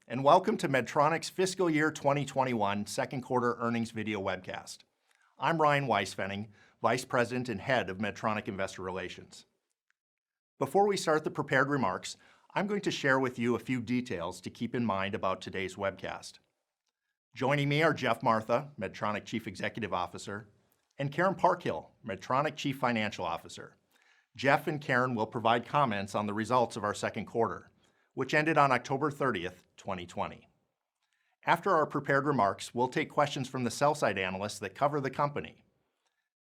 and welcome to Medtronic's Fiscal Year 2021 Second Quarter Earnings Video Webcast. I'm Ryan Weisfenning, Vice President and Head of Medtronic Investor Relations. Before we start the prepared remarks, I'm going to share with you a few details to keep in mind about today's webcast. Joining me are Jeff Martha, Medtronic Chief Executive Officer, and Karen Parkhill, Medtronic Chief Financial Officer. Jeff and Karen will provide comments on the results of our second quarter, which ended on October 30th, 2020. After our prepared remarks, we'll take questions from the sell-side analysts that cover the company.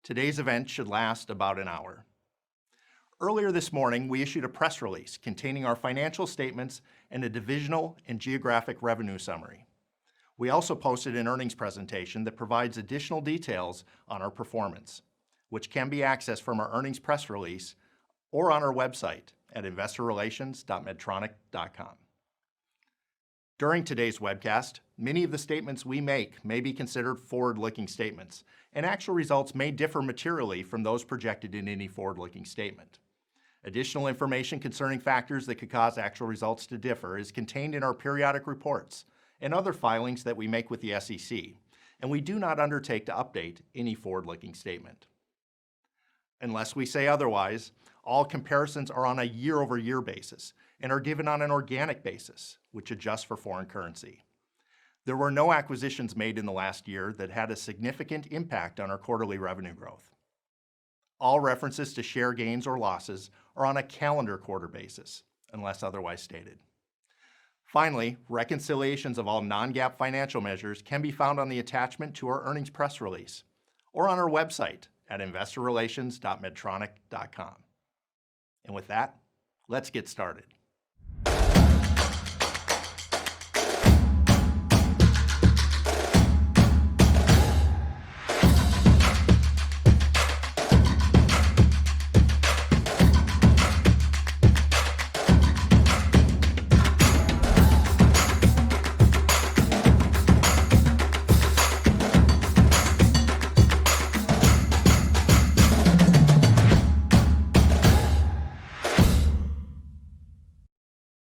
Today's event should last about an hour. Earlier this morning, we issued a press release containing our financial statements and a divisional and geographic revenue summary. We also posted an earnings presentation that provides additional details on our performance, which can be accessed from our earnings press release or on our website at investorrelations.medtronic.com. During today's webcast, many of the statements we make may be considered forward-looking statements, and actual results may differ materially from those projected in any forward-looking statement. Additional information concerning factors that could cause actual results to differ is contained in our periodic reports and other filings that we make with the SEC, and we do not undertake to update any forward-looking statement. Unless we say otherwise, all comparisons are on a year-over-year basis and are given on an organic basis, which adjusts for foreign currency. There were no acquisitions made in the last year that had a significant impact on our quarterly revenue growth. All references to share gains or losses are on a calendar quarter basis, unless otherwise stated. Finally, reconciliations of all non-GAAP financial measures can be found on the attachment to our earnings press release or on our website at investorrelations.medtronic.com. And with that, let's get started.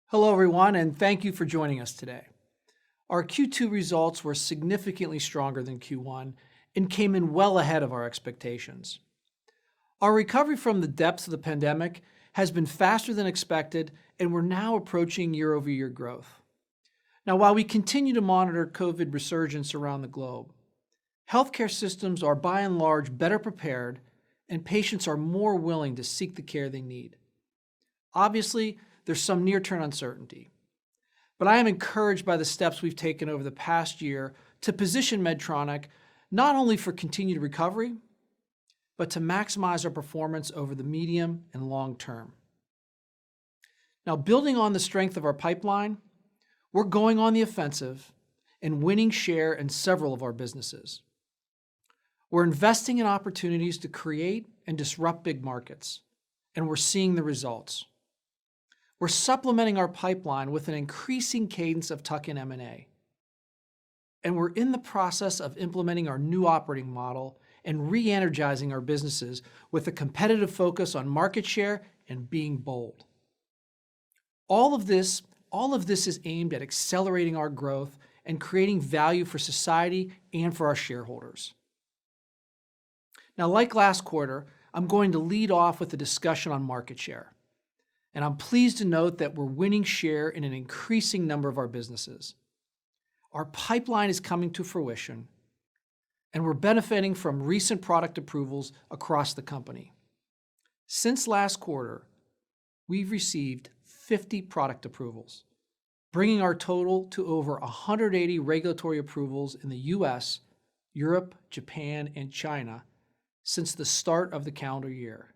Hello everyone, and thank you for joining us today. Our Q2 results were significantly stronger than Q1 and came in well ahead of our expectations. Our recovery from the depths of the pandemic has been faster than expected, and we're now approaching year-over-year growth. Now, while we continue to monitor COVID resurgence around the globe, healthcare systems are by and large better prepared, and patients are more willing to seek the care they need. Obviously, there's some near-term uncertainty, but I am encouraged by the steps we've taken over the past year to position Medtronic not only for continued recovery, but to maximize our performance over the medium and long term. Now, building on the strength of our pipeline, we're going on the offensive and winning share in several of our businesses. We're investing in opportunities to create and disrupt big markets, and we're seeing the results. We're supplementing our pipeline with an increasing cadence of tuck-in M&A. And we're in the process of implementing our new operating model and re-energizing our businesses with a competitive focus on market share and being bold. All of this is aimed at accelerating our growth and creating value for society and for our shareholders. Now, like last quarter, I'm going to lead off with a discussion on market share. And I'm pleased to note that we're winning share in an increasing number of our businesses. Our pipeline is coming to fruition, and we're benefiting from recent product approvals across the company. Since last quarter, we've received 50 product approvals, bringing our total to over 180 regulatory approvals in the US, Europe, Japan, and China since the start of the calendar year.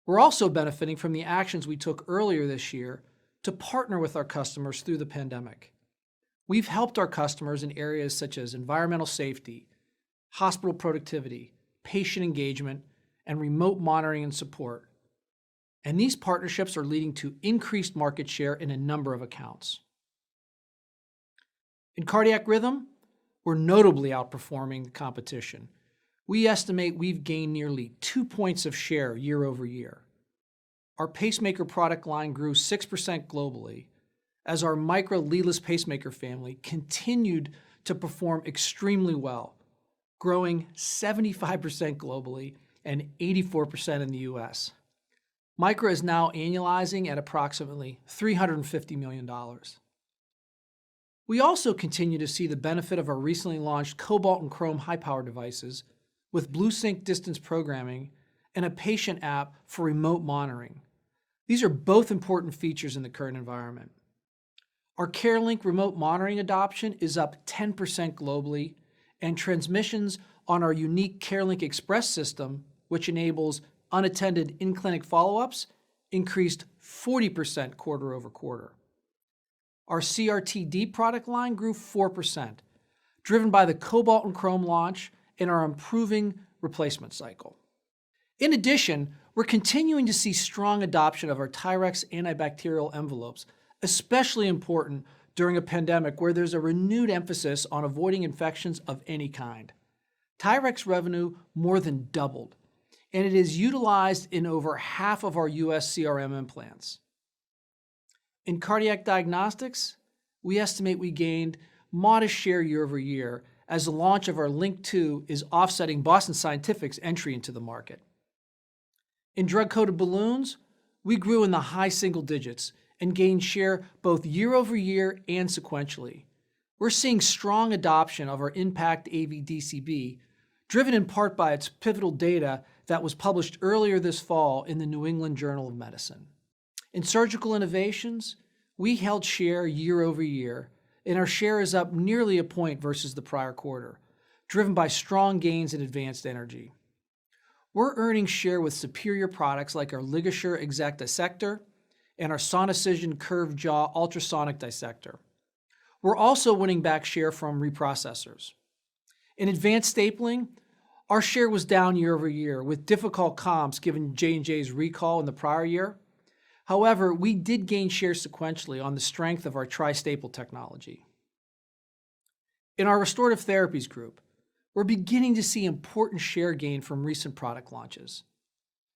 We're also benefiting from the actions we took earlier this year to partner with our customers through the pandemic. We've helped our customers in areas such as environmental safety, hospital productivity, patient engagement, and remote monitoring and support. And these partnerships are leading to increased market share in a number of accounts. In cardiac rhythm, we're notably outperforming the competition. We estimate we've gained nearly 2 points of share year over year. Our pacemaker product line grew 6% globally, as our Micra leadless pacemaker family continued to perform extremely well, growing 75% globally and 84% in the US. Micra is now annualizing at approximately $350 million. We also continue to see the benefit of our recently launched cobalt and chrome high-power devices with BlueSync distance programming and a patient app for remote monitoring. These are both important features in the current environment. Our CareLink remote monitoring adoption is up 10% globally, and transmissions on our unique CareLink Express system, which enables unattended in-clinic follow-ups, increased 40% quarter over quarter. Our CRT-D product line grew 4%, driven by the cobalt and chrome launch and our improving replacement cycle. In addition, we're continuing to see strong adoption of our Tyrex antibacterial envelopes, especially important during a pandemic where there's a renewed emphasis on avoiding infections of any kind. Tyrex revenue more than doubled, and it is utilized in over half of our US CRM implants. In cardiac diagnostics, we estimate we gained modest share year over year as the launch of our Link 2 is offsetting Boston Scientific's entry into the market. In drug-coated balloons, we grew in the high single digits and gained share both year over year and sequentially. We're seeing strong adoption of our Impact AV DCB, driven in part by its pivotal data that was published earlier this fall in the New England Journal of Medicine. In surgical innovations, we held share year over year, and our share is up nearly a point versus the prior quarter, driven by strong gains in advanced energy. We're earning share with superior products like our LigaSure Exact Dissector and our Sonicision Curved Jaw Ultrasonic Dissector. We're also winning back share from reprocessors. In advanced stapling, our share was down year over year with difficult comps given J&J's recall in the prior year. However, we did gain share sequentially on the strength of our tri-staple technology. In our restorative therapies group, we're beginning to see important share gain from recent product launches.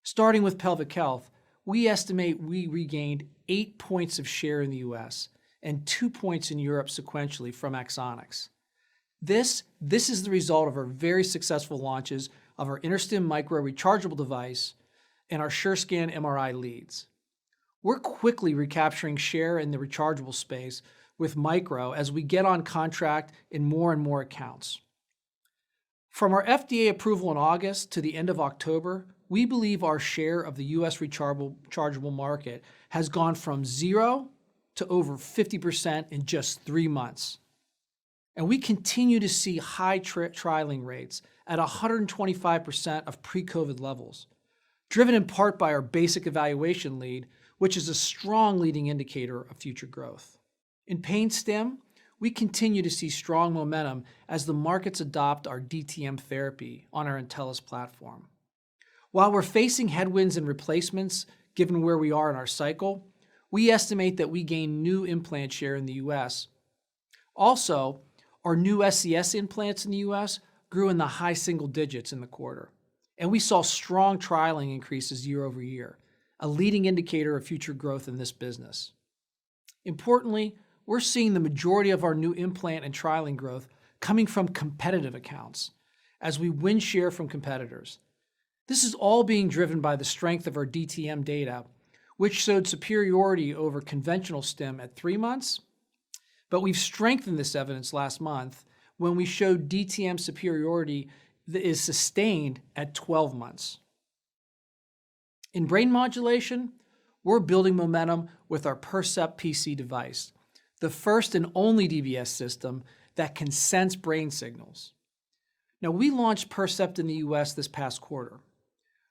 Starting with pelvic health, we estimate we regained 8 points of share in the US and 2 points in Europe sequentially from Axonics. This is the result of our very successful launches of our InterStim Micro rechargeable device and our SureScan MRI leads. We're quickly recapturing share in the rechargeable space with Micro as we get on contract in more and more accounts. From our FDA approval in August to the end of October, we believe our share of the US rechargeable market has gone from 0 to over 50% in just 3 months. And we continue to see high trialing rates at 125% of pre-COVID levels, driven in part by our basic evaluation lead, which is a strong leading indicator of future growth. In pain stim, we continue to see strong momentum as the markets adopt our DTM therapy on our Intellis platform. While we're facing headwinds and replacements, given where we are in our cycle, we estimate that we gain new implant share in the US. Also, our new SCS implants in the US grew in the high single digits in the quarter, and we saw strong trialing increases year over year, a leading indicator of future growth in this business. Importantly, we're seeing the majority of our new implant and trialing growth coming from competitive accounts as we win share from competitors. This is all being driven by the strength of our DTM data, which showed superiority over conventional stim at 3 months, but we've strengthened this evidence last month when we showed DTM superiority that is sustained at 12 months. In brain modulation, we're building momentum with our Percept PC device, the first and only DBS system that can sense brain signals. Now, we launched Percept in the US this past quarter.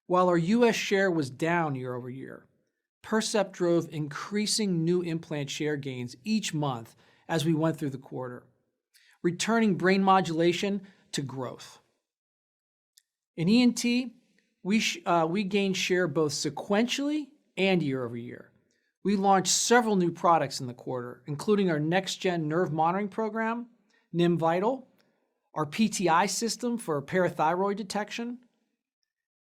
While our US share was down year over year, Percept drove increasing new implant share gains each month as we went through the quarter, returning brain modulation to growth. In ENT, we gained share both sequentially and year over year. We launched several new products in the quarter, including our next-gen nerve monitoring program, NIM Vital, our PTI system for parathyroid detection,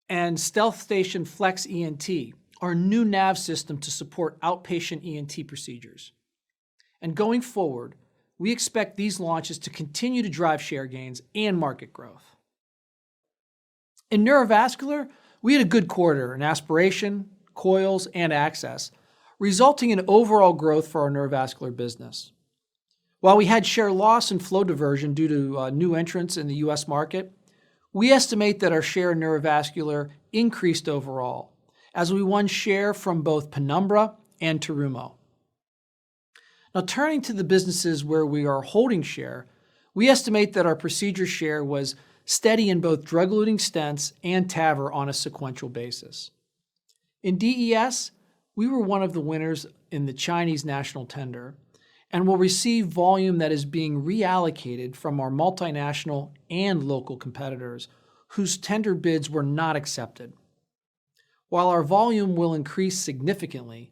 and StealthStation Flex ENT, our new nav system to support outpatient ENT procedures. And going forward, we expect these launches to continue to drive share gains and market growth. In neurovascular, we had a good quarter in aspiration, coils, and access, resulting in overall growth for our neurovascular business. While we had share loss and flow diversion due to new entrants in the U.S. market, we estimate that our share in neurovascular increased overall, as we won share from both Penumbra and Terumo. Now, turning to the businesses where we are holding share, we estimate that our procedure share was steady in both drug-eluting stents and TAVR on a sequential basis. In DES, we were one of the winners in the Chinese national tender and will receive volume that is being reallocated from our multinational and local competitors whose tender bids were not accepted. While our volume will increase significantly,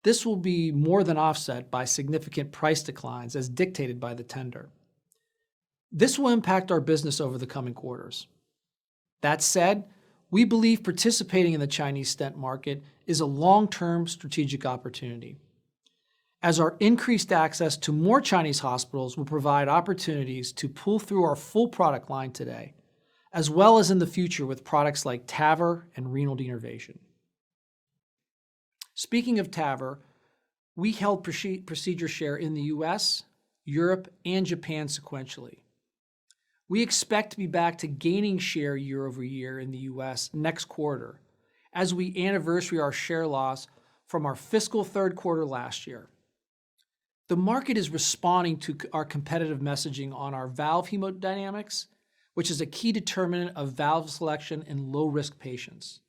this will be more than offset by significant price declines as dictated by the tender. This will impact our business over the coming quarters. That said, we believe participating in the Chinese stent market is a long-term strategic opportunity, as our increased access to more Chinese hospitals will provide opportunities to pull through our full product line today, as well as in the future with products like TAVR and renal denervation. Speaking of TAVR, we held procedure share in the US, Europe, and Japan sequentially. We expect to be back to gaining share year over year in the US next quarter, as we anniversary our share loss from our fiscal third quarter last year. The market is responding to our competitive messaging on our valve hemodynamics, which is a key determinant of valve selection in low-risk patients.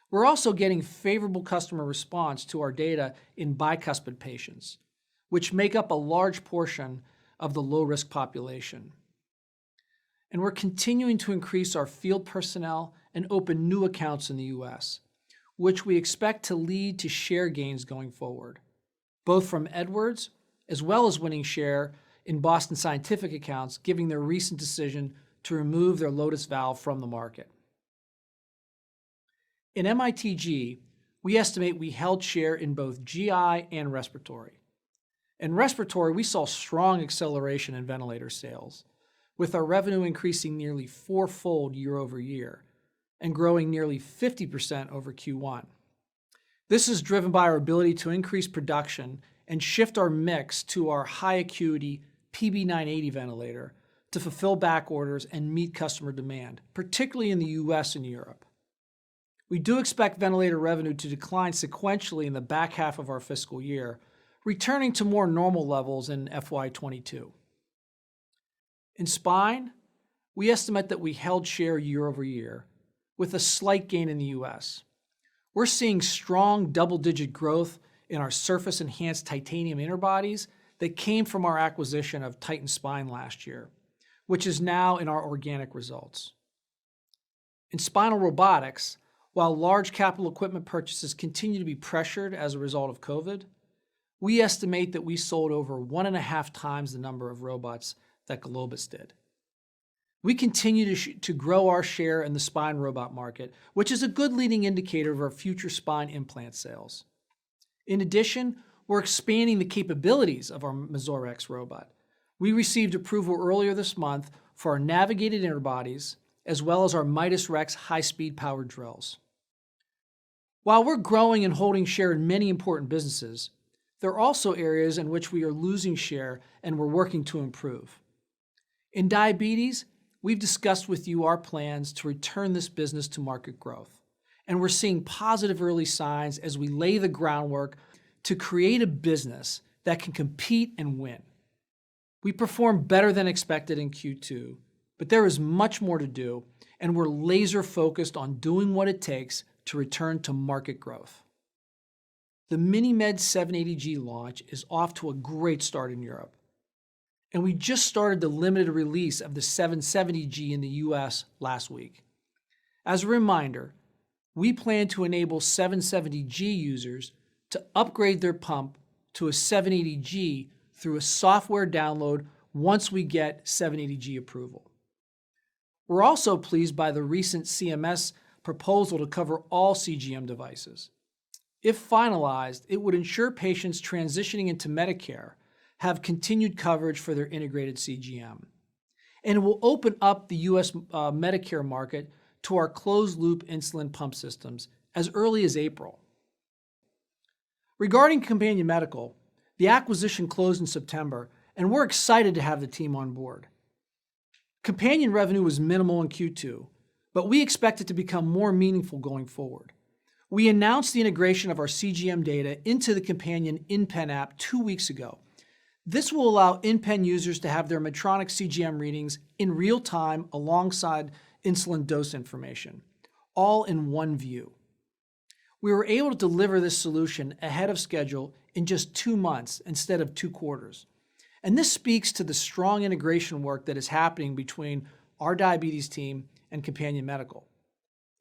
We're also getting favorable customer response to our data in bicuspid patients, which make up a large portion of the low-risk population. And we're continuing to increase our field personnel and open new accounts in the US, which we expect to lead to share gains going forward, both from Edwards as well as winning share in Boston Scientific accounts, given their recent decision to remove their Lotus valve from the market. In MITG, we estimate we held share in both GI and respiratory. In respiratory, we saw strong acceleration in ventilator sales, with our revenue increasing nearly fourfold year over year and growing nearly 50% over Q1. This is driven by our ability to increase production and shift our mix to our high acuity PB980 ventilator to fulfill back orders and meet customer demand, particularly in the US and Europe. We do expect ventilator revenue to decline sequentially in the back half of our fiscal year, returning to more normal levels in FY22. In spine, we estimate that we held share year over year, with a slight gain in the US. We're seeing strong double-digit growth in our surface-enhanced titanium interbodies that came from our acquisition of Titan Spine last year, which is now in our organic results. In spinal robotics, while large capital equipment purchases continue to be pressured as a result of COVID, we estimate that we sold over 1.5 times the number of robots that Globus did. We continue to grow our share in the spine robot market, which is a good leading indicator of our future spine implant sales. In addition, we're expanding the capabilities of our Mazor X robot. We received approval earlier this month for our navigated interbodies, as well as our Midas Rex high-speed powered drills. While we're growing and holding share in many important businesses, there are also areas in which we are losing share and we're working to improve. In diabetes, we've discussed with you our plans to return this business to market growth, and we're seeing positive early signs as we lay the groundwork to create a business that can compete and win. We performed better than expected in Q2, but there is much more to do, and we're laser focused on doing what it takes to return to market growth. The MiniMed 780G launch is off to a great start in Europe, and we just started the limited release of the 770G in the US last week. As a reminder, we plan to enable 770G users to upgrade their pump to a 780G through a software download once we get 780G approval. We're also pleased by the recent CMS proposal to cover all CGM devices. If finalized, it would ensure patients transitioning into Medicare have continued coverage for their integrated CGM. And it will open up the U.S. Medicare market to our closed-loop insulin pump systems as early as April. Regarding Companion Medical, the acquisition closed in September, and we're excited to have the team on board. Companion revenue was minimal in Q2, but we expect it to become more meaningful going forward. We announced the integration of our CGM data into the Companion InPen app 2 weeks ago. This will allow InPen users to have their Medtronic CGM readings in real time alongside insulin dose information, all in one view. We were able to deliver this solution ahead of schedule in just 2 months instead of 2 quarters. And this speaks to the strong integration work that is happening between our diabetes team and Companion Medical.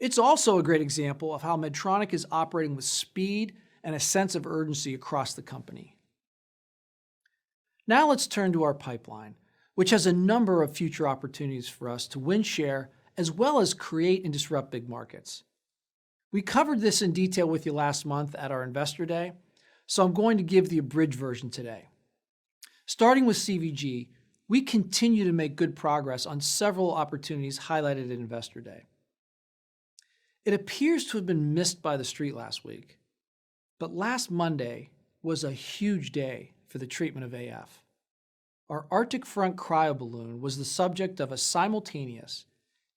It's also a great example of how Medtronic is operating with speed and a sense of urgency across the company. Now let's turn to our pipeline, which has a number of future opportunities for us to win share as well as create and disrupt big markets. We covered this in detail with you last month at our Investor Day, so I'm going to give the abridged version today. Starting with CVG, we continue to make good progress on several opportunities highlighted at Investor Day. It appears to have been missed by the street last week, but last Monday was a huge day for the treatment of AF. Our Arctic Front cryoballoon was the subject of a simultaneous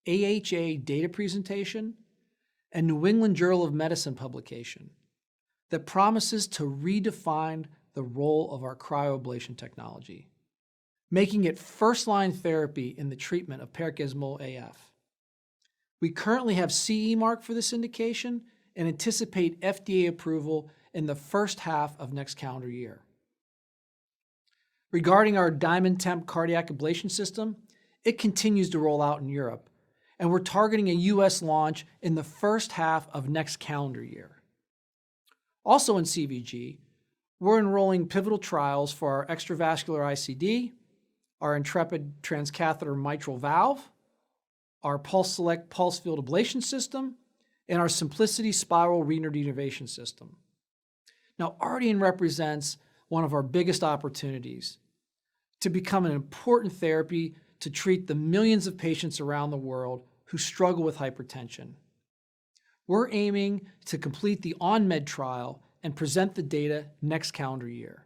AHA data presentation and New England Journal of Medicine publication that promises to redefine the role of our cryoablation technology, making it first-line therapy in the treatment of paroxysmal AF. We currently have CE mark for this indication and anticipate FDA approval in the first half of next calendar year. Regarding our Diamond Temp cardiac ablation system, it continues to roll out in Europe, and we're targeting a US launch in the first half of next calendar year. Also in CVG, we're enrolling pivotal trials for our extravascular ICD, our Intrepid transcatheter mitral valve, our Pulse Select pulse field ablation system, and our Simplicity spiral renal denervation system. Now, Ardian represents one of our biggest opportunities to become an important therapy to treat the millions of patients around the world who struggle with hypertension. We're aiming to complete the OnMed trial and present the data next calendar year.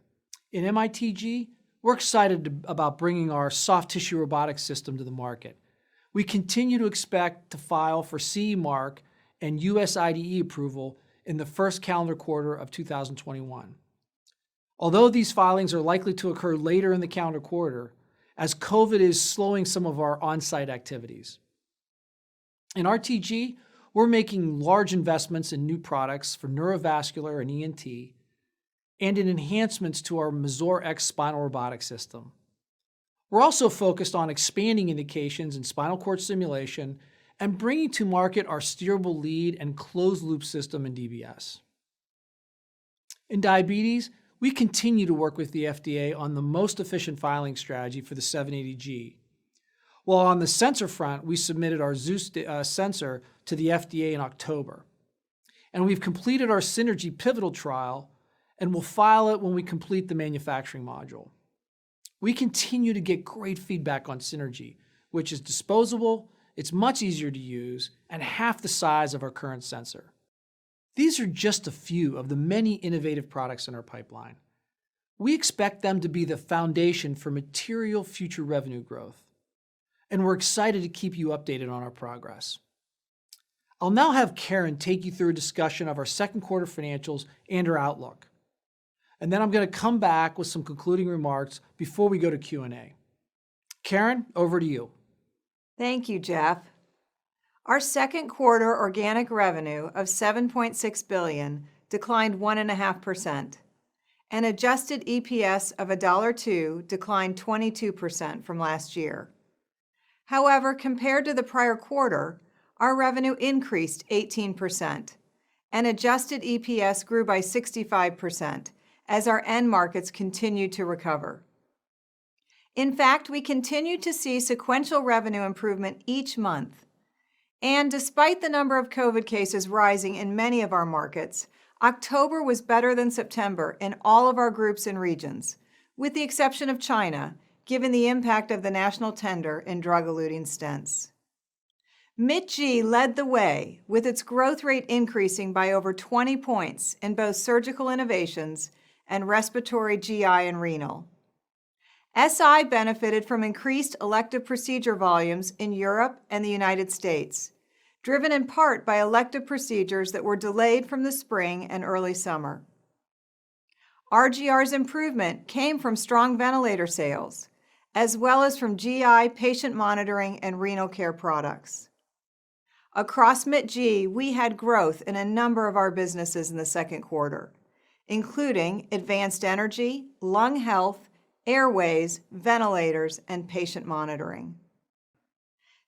In MITG, we're excited about bringing our soft tissue robotics system to the market. We continue to expect to file for CE mark and US IDE approval in the first calendar quarter of 2021. Although these filings are likely to occur later in the calendar quarter, as COVID is slowing some of our on-site activities. In RTG, we're making large investments in new products for neurovascular and ENT, and in enhancements to our Mazor X spinal robotic system. We're also focused on expanding indications in spinal cord stimulation and bringing to market our steerable lead and closed-loop system in DBS. In diabetes, we continue to work with the FDA on the most efficient filing strategy for the 780G. While on the sensor front, we submitted our Zeus sensor to the FDA in October. And we've completed our Synergy pivotal trial and will file it when we complete the manufacturing module. We continue to get great feedback on Synergy, which is disposable, it's much easier to use, and half the size of our current sensor. These are just a few of the many innovative products in our pipeline. We expect them to be the foundation for material future revenue growth, and we're excited to keep you updated on our progress. I'll now have Karen take you through a discussion of our second quarter financials and our outlook. And then I'm going to come back with some concluding remarks before we go to Q&A. Karen, over to you. Thank you, Jeff. Our second quarter organic revenue of $7.6 billion declined 1.5%, and adjusted EPS of $1.02 declined 22% from last year. However, compared to the prior quarter, our revenue increased 18%, and adjusted EPS grew by 65% as our end markets continued to recover. In fact, we continued to see sequential revenue improvement each month. And despite the number of COVID cases rising in many of our markets, October was better than September in all of our groups and regions, with the exception of China, given the impact of the national tender in drug-eluting stents. MDT led the way, with its growth rate increasing by over 20 points in both surgical innovations and respiratory, GI, and renal. SI benefited from increased elective procedure volumes in Europe and the United States, driven in part by elective procedures that were delayed from the spring and early summer. RGR's improvement came from strong ventilator sales, as well as from GI, patient monitoring, and renal care products. Across MDT, we had growth in a number of our businesses in the second quarter, including advanced energy, lung health, airways, ventilators, and patient monitoring.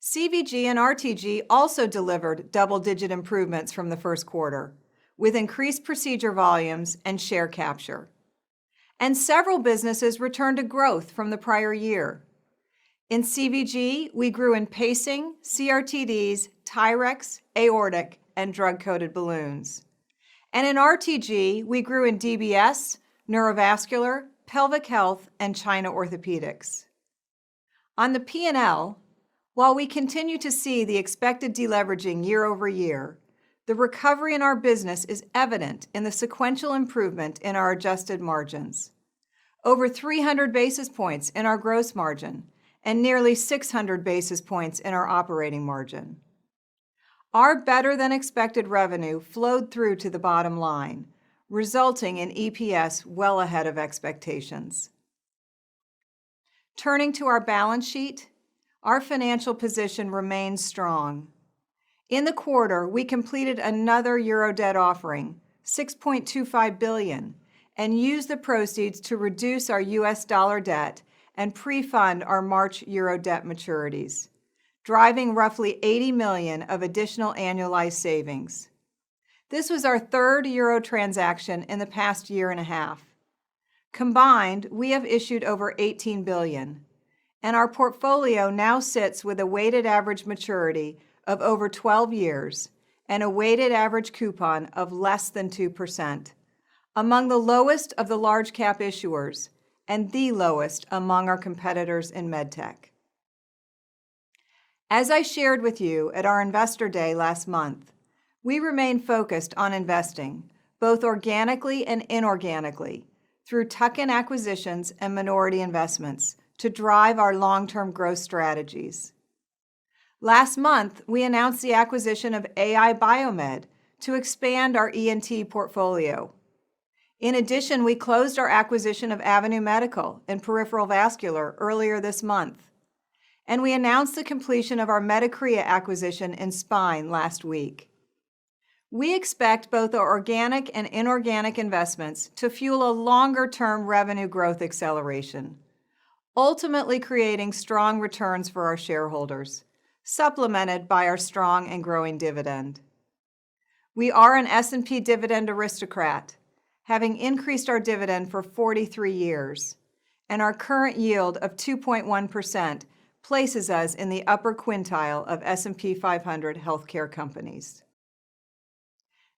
CVG and RTG also delivered double-digit improvements from the first quarter, with increased procedure volumes and share capture. And several businesses returned to growth from the prior year. In CVG, we grew in pacing, CRTDs, Tyrex, aortic, and drug-coated balloons. And in RTG, we grew in DBS, neurovascular, pelvic health, and China orthopedics. On the P&L, while we continue to see the expected deleveraging year over year, the recovery in our business is evident in the sequential improvement in our adjusted margins. Over 300 basis points in our gross margin and nearly 600 basis points in our operating margin. Our better-than-expected revenue flowed through to the bottom line, resulting in EPS well ahead of expectations. Turning to our balance sheet, our financial position remains strong. In the quarter, we completed another euro debt offering, $6.25 billion, and used the proceeds to reduce our US dollar debt and pre-fund our March euro debt maturities, driving roughly $80 million of additional annualized savings. This was our third euro transaction in the past year and a half. Combined, we have issued over $18 billion, and our portfolio now sits with a weighted average maturity of over 12 years and a weighted average coupon of less than 2%, among the lowest of the large cap issuers and the lowest among our competitors in medtech. As I shared with you at our Investor Day last month, we remain focused on investing, both organically and inorganically, through tuck-in acquisitions and minority investments to drive our long-term growth strategies. Last month, we announced the acquisition of AI Biomed to expand our ENT portfolio. In addition, we closed our acquisition of Avenue Medical in peripheral vascular earlier this month, and we announced the completion of our Medicrea acquisition in spine last week. We expect both our organic and inorganic investments to fuel a longer-term revenue growth acceleration, ultimately creating strong returns for our shareholders, supplemented by our strong and growing dividend. We are an S&P dividend aristocrat, having increased our dividend for 43 years, and our current yield of 2.1% places us in the upper quintile of S&P 500 healthcare companies.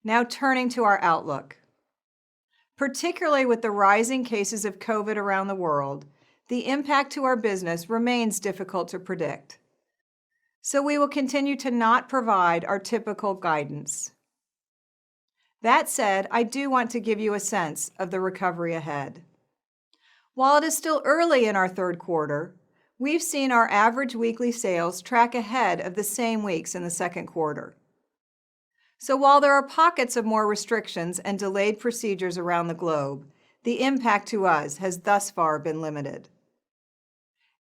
Now turning to our outlook. Particularly with the rising cases of COVID around the world, the impact to our business remains difficult to predict. So we will continue to not provide our typical guidance. That said, I do want to give you a sense of the recovery ahead. While it is still early in our third quarter, we've seen our average weekly sales track ahead of the same weeks in the second quarter. So while there are pockets of more restrictions and delayed procedures around the globe, the impact to us has thus far been limited.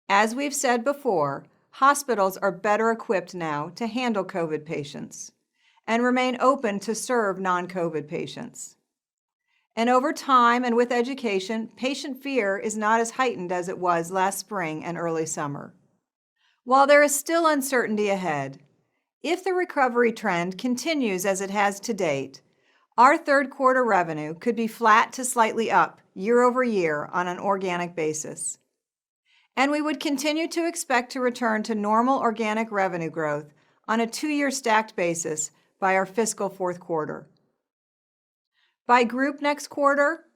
As we've said before, hospitals are better equipped now to handle COVID patients and remain open to serve non-COVID patients. And over time and with education, patient fear is not as heightened as it was last spring and early summer. While there is still uncertainty ahead, if the recovery trend continues as it has to date, our third quarter revenue could be flat to slightly up year over year on an organic basis. And we would continue to expect to return to normal organic revenue growth on a 2-year stacked basis by our fiscal fourth quarter. By group next quarter,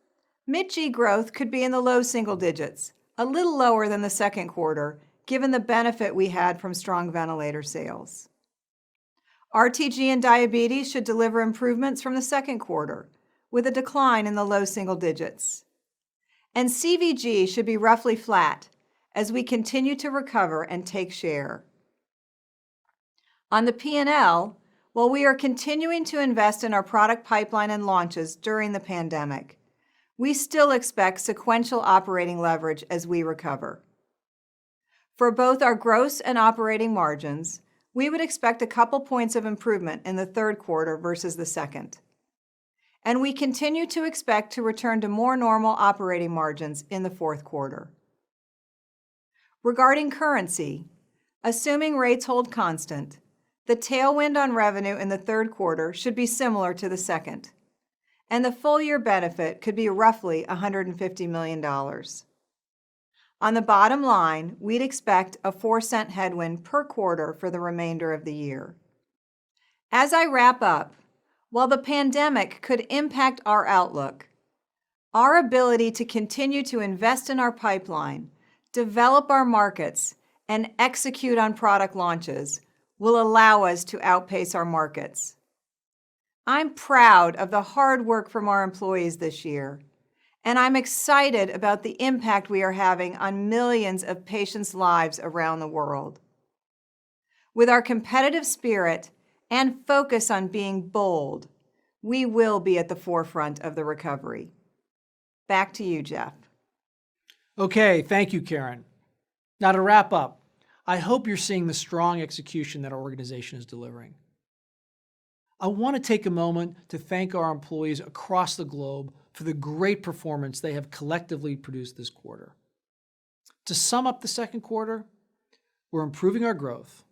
Mid-G growth could be in the low single digits, a little lower than the second quarter, given the benefit we had from strong ventilator sales. RTG and diabetes should deliver improvements from the second quarter, with a decline in the low single digits. And CVG should be roughly flat as we continue to recover and take share. On the P&L, while we are continuing to invest in our product pipeline and launches during the pandemic, we still expect sequential operating leverage as we recover. For both our gross and operating margins, we would expect a couple points of improvement in the third quarter versus the second. And we continue to expect to return to more normal operating margins in the fourth quarter. Regarding currency, assuming rates hold constant, the tailwind on revenue in the third quarter should be similar to the second, and the full-year benefit could be roughly $150 million. On the bottom line, we'd expect a 4-cent headwind per quarter for the remainder of the year. As I wrap up, while the pandemic could impact our outlook, our ability to continue to invest in our pipeline, develop our markets, and execute on product launches will allow us to outpace our markets. I'm proud of the hard work from our employees this year, and I'm excited about the impact we are having on millions of patients' lives around the world. With our competitive spirit and focus on being bold, we will be at the forefront of the recovery. Back to you, Jeff. Okay, thank you, Karen. Now to wrap up, I hope you're seeing the strong execution that our organization is delivering. I want to take a moment to thank our employees across the globe for the great performance they have collectively produced this quarter. To sum up the second quarter, we're improving our growth,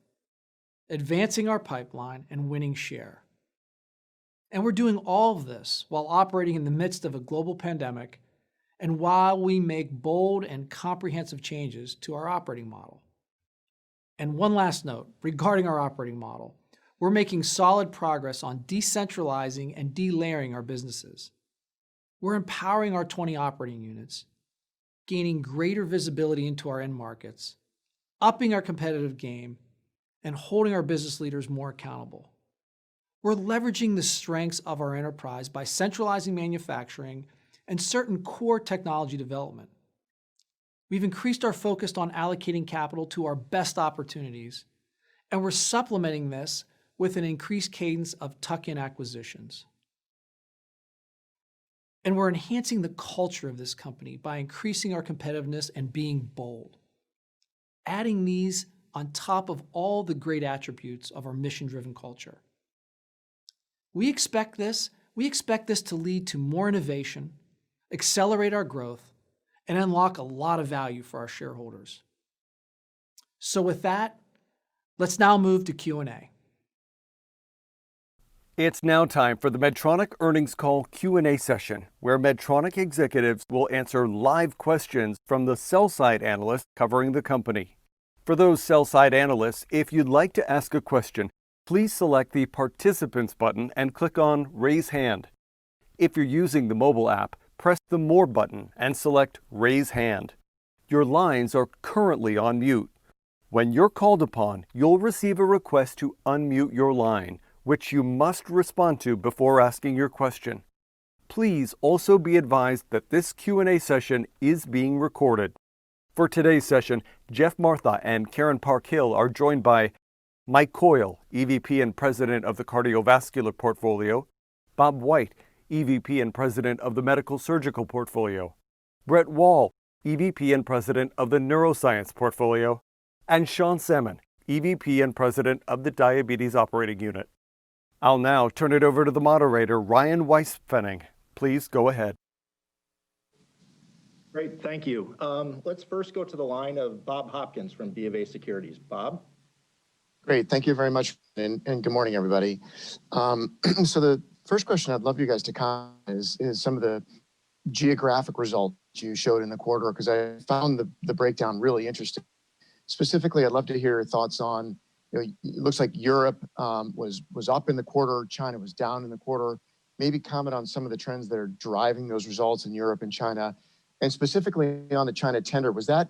advancing our pipeline, and winning share. And we're doing all of this while operating in the midst of a global pandemic and while we make bold and comprehensive changes to our operating model. And one last note regarding our operating model. We're making solid progress on decentralizing and delayering our businesses. We're empowering our 20 operating units, gaining greater visibility into our end markets, upping our competitive game, and holding our business leaders more accountable. We're leveraging the strengths of our enterprise by centralizing manufacturing and certain core technology development. We've increased our focus on allocating capital to our best opportunities, and we're supplementing this with an increased cadence of tuck-in acquisitions. And we're enhancing the culture of this company by increasing our competitiveness and being bold, adding these on top of all the great attributes of our mission-driven culture. We expect this to lead to more innovation, accelerate our growth, and unlock a lot of value for our shareholders. So with that, let's now move to Q&A. It's now time for the Medtronic Earnings Call Q&A session, where Medtronic executives will answer live questions from the sell-side analysts covering the company. For those sell-side analysts, if you'd like to ask a question, please select the Participants button and click on Raise Hand. If you're using the mobile app, press the More button and select Raise Hand. Your lines are currently on mute. When you're called upon, you'll receive a request to unmute your line, which you must respond to before asking your question. Please also be advised that this Q&A session is being recorded. For today's session, Jeff Martha and Karen Park-Hill are joined by Mike Coyle, EVP and President of the Cardiovascular Portfolio, Bob White, EVP and President of the Medical Surgical Portfolio, Brett Wall, EVP and President of the Neuroscience Portfolio, and Sean Semin, EVP and President of the Diabetes Operating Unit. I'll now turn it over to the moderator, Ryan Weisfenning. Please go ahead. Great, thank you. Let's first go to the line of Bob Hopkins from BofA Securities. Bob? Great, thank you very much, and good morning, everybody. So the first question I'd love you guys to comment is some of the geographic results you showed in the quarter, because I found the breakdown really interesting. Specifically, I'd love to hear your thoughts on, it looks like Europe was up in the quarter, China was down in the quarter. maybe comment on some of the trends that are driving those results in Europe and China, and specifically on the China tender. Was that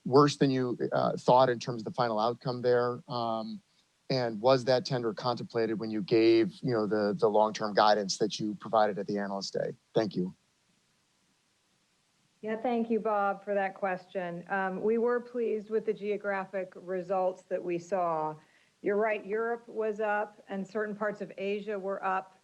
worse than you thought in terms of the final outcome there? And was that tender contemplated when you gave, the long-term guidance that you provided at the Analyst Day? Thank you. Yeah, thank you, Bob, for that question. We were pleased with the geographic results that we saw. You're right, Europe was up and certain parts of Asia were up.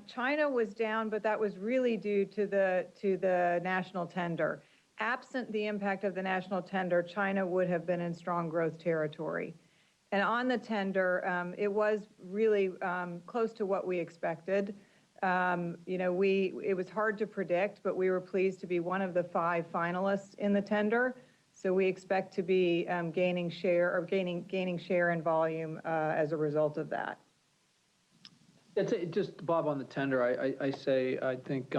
China was down, but that was really due to the national tender. Absent the impact of the national tender, China would have been in strong growth territory. And on the tender, it was really close to what we expected. It was hard to predict, but we were pleased to be one of the 5 finalists in the tender. So we expect to be gaining share in volume as a result of that. Just Bob on the tender, I think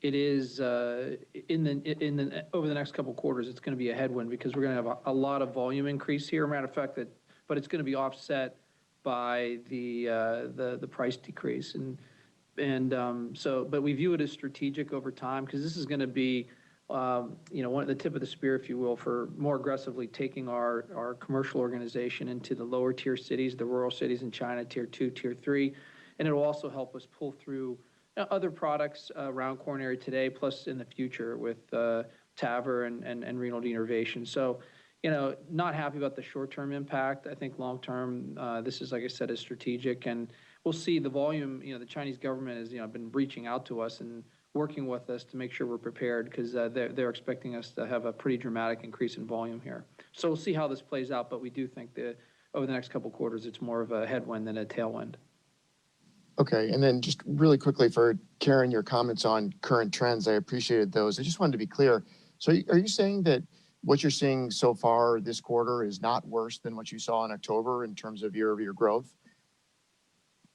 it is over the next couple of quarters, it's going to be a headwind because we're going to have a lot of volume increase here. Matter of fact, but it's going to be offset by the price decrease, but we view it as strategic over time because this is going to be one of the tip of the spear, if you will, for more aggressively taking our commercial organization into the lower tier cities, the rural cities in China, tier 2, tier 3, and it will also help us pull through other products around coronary today, plus in the future with TAVR and renal denervation. So, not happy about the short-term impact. I think long-term, this is, like I said, is strategic, and we'll see the volume. The Chinese government has, been reaching out to us and working with us to make sure we're prepared because they're expecting us to have a pretty dramatic increase in volume here. So we'll see how this plays out, but we do think that over the next couple of quarters, it's more of a headwind than a tailwind. Okay, and then just really quickly for Karen, your comments on current trends, I appreciated those. I just wanted to be clear. So are you saying that what you're seeing so far this quarter is not worse than what you saw in October in terms of year-over-year growth?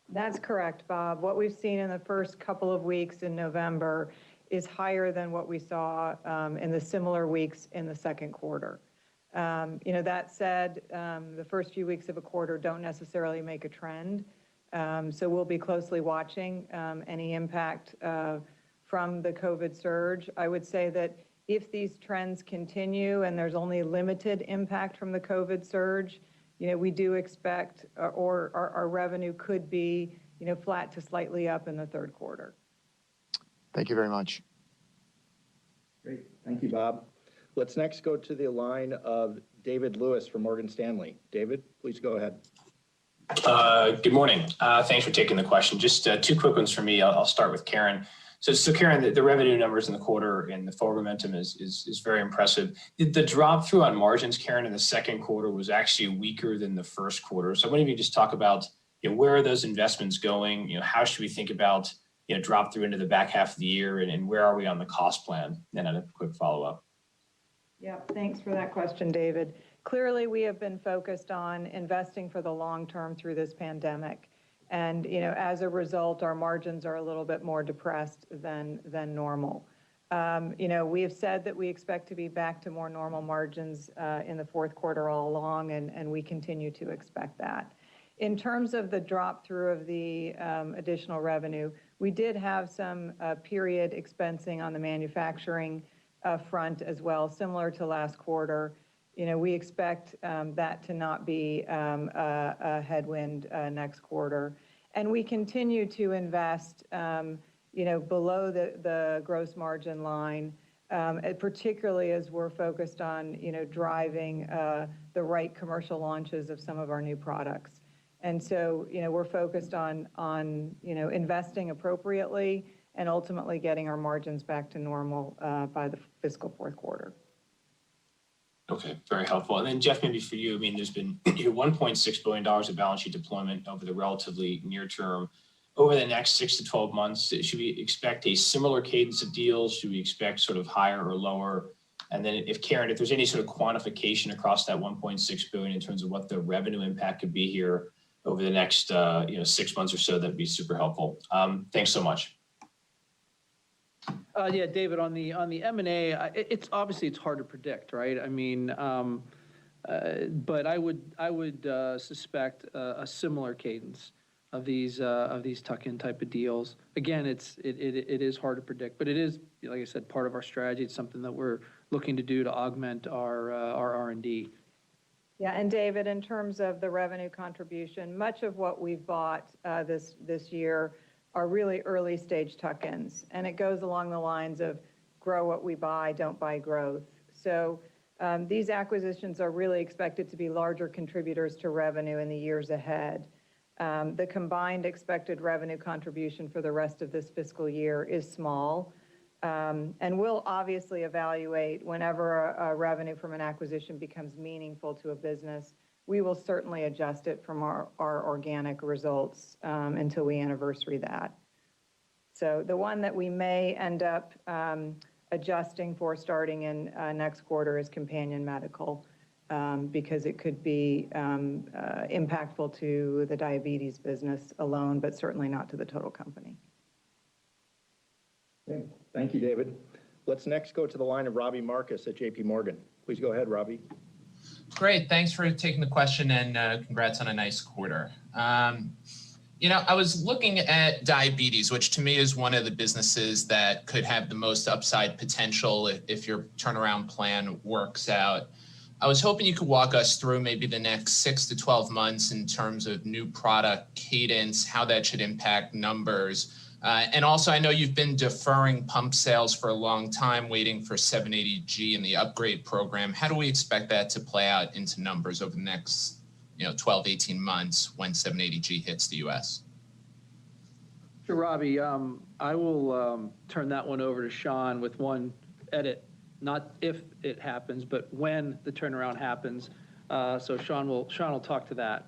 That's correct, Bob. What we've seen in the first couple of weeks in November is higher than what we saw in the similar weeks in the second quarter. That said, the first few weeks of a quarter don't necessarily make a trend. So we'll be closely watching any impact from the COVID surge. I would say that if these trends continue and there's only limited impact from the COVID surge, we do expect our revenue could be, flat to slightly up in the third quarter. Thank you very much. Great. Thank you, Bob. Let's next go to the line of David Lewis from Morgan Stanley. David, please go ahead. Good morning. Thanks for taking the question. Just 2 quick ones for me. I'll start with Karen. So Karen, the revenue numbers in the quarter and the forward momentum is very impressive. The drop through on margins, Karen, in the second quarter was actually weaker than the first quarter. So I wonder if you just talk about where are those investments going? How should we think about drop through into the back half of the year, and where are we on the cost plan? Then a quick follow up. Yeah, thanks for that question, David. Clearly, we have been focused on investing for the long term through this pandemic. And, as a result, our margins are a little bit more depressed than normal. We have said that we expect to be back to more normal margins in the fourth quarter all along, and we continue to expect that. In terms of the drop through of the additional revenue, we did have some period expensing on the manufacturing front as well, similar to last quarter. We expect that to not be a headwind next quarter. And we continue to invest, below the gross margin line, particularly as we're focused on, driving the right commercial launches of some of our new products. And so, we're focused on investing appropriately and ultimately getting our margins back to normal by the fiscal fourth quarter. Okay, very helpful. And then Jeff, maybe for you, there's been $1.6 billion of balance sheet deployment over the relatively near term. Over the next 6 to 12 months, should we expect a similar cadence of deals? Should we expect sort of higher or lower? And then if there's any sort of quantification across that $1.6 billion in terms of what the revenue impact could be here over the next 6 months or so, that'd be super helpful. Thanks so much. Yeah, David, on the M&A, it's hard to predict, right? But I would suspect a similar cadence. these tuck-in type of deals. Again, it is hard to predict, but it is, like I said, part of our strategy. It's something that we're looking to do to augment our R&D. Yeah, and David, in terms of the revenue contribution, much of what we've bought this year are really early stage tuck-ins, and it goes along the lines of grow what we buy, don't buy growth. So these acquisitions are really expected to be larger contributors to revenue in the years ahead. The combined expected revenue contribution for the rest of this fiscal year is small, and we'll obviously evaluate whenever a revenue from an acquisition becomes meaningful to a business. We will certainly adjust it from our organic results until we anniversary that. So the one that we may end up adjusting for starting in next quarter is companion medical, because it could be impactful to the diabetes business alone, but certainly not to the total company. Okay. Thank you, David. Let's next go to the line of Robbie Marcus at JP Morgan. Please go ahead, Robbie. Great. Thanks for taking the question, and congrats on a nice quarter. I was looking at diabetes, which to me is one of the businesses that could have the most upside potential if your turnaround plan works out. I was hoping you could walk us through maybe the next 6 to 12 months in terms of new product cadence, how that should impact numbers. And also, I know you've been deferring pump sales for a long time, waiting for 780G and the upgrade program. How do we expect that to play out into numbers over the next 12, 18 months when 780G hits the U.S.? Sure, Robbie. I will turn that one over to Sean with one edit, not if it happens, but when the turnaround happens. So Sean will talk to that.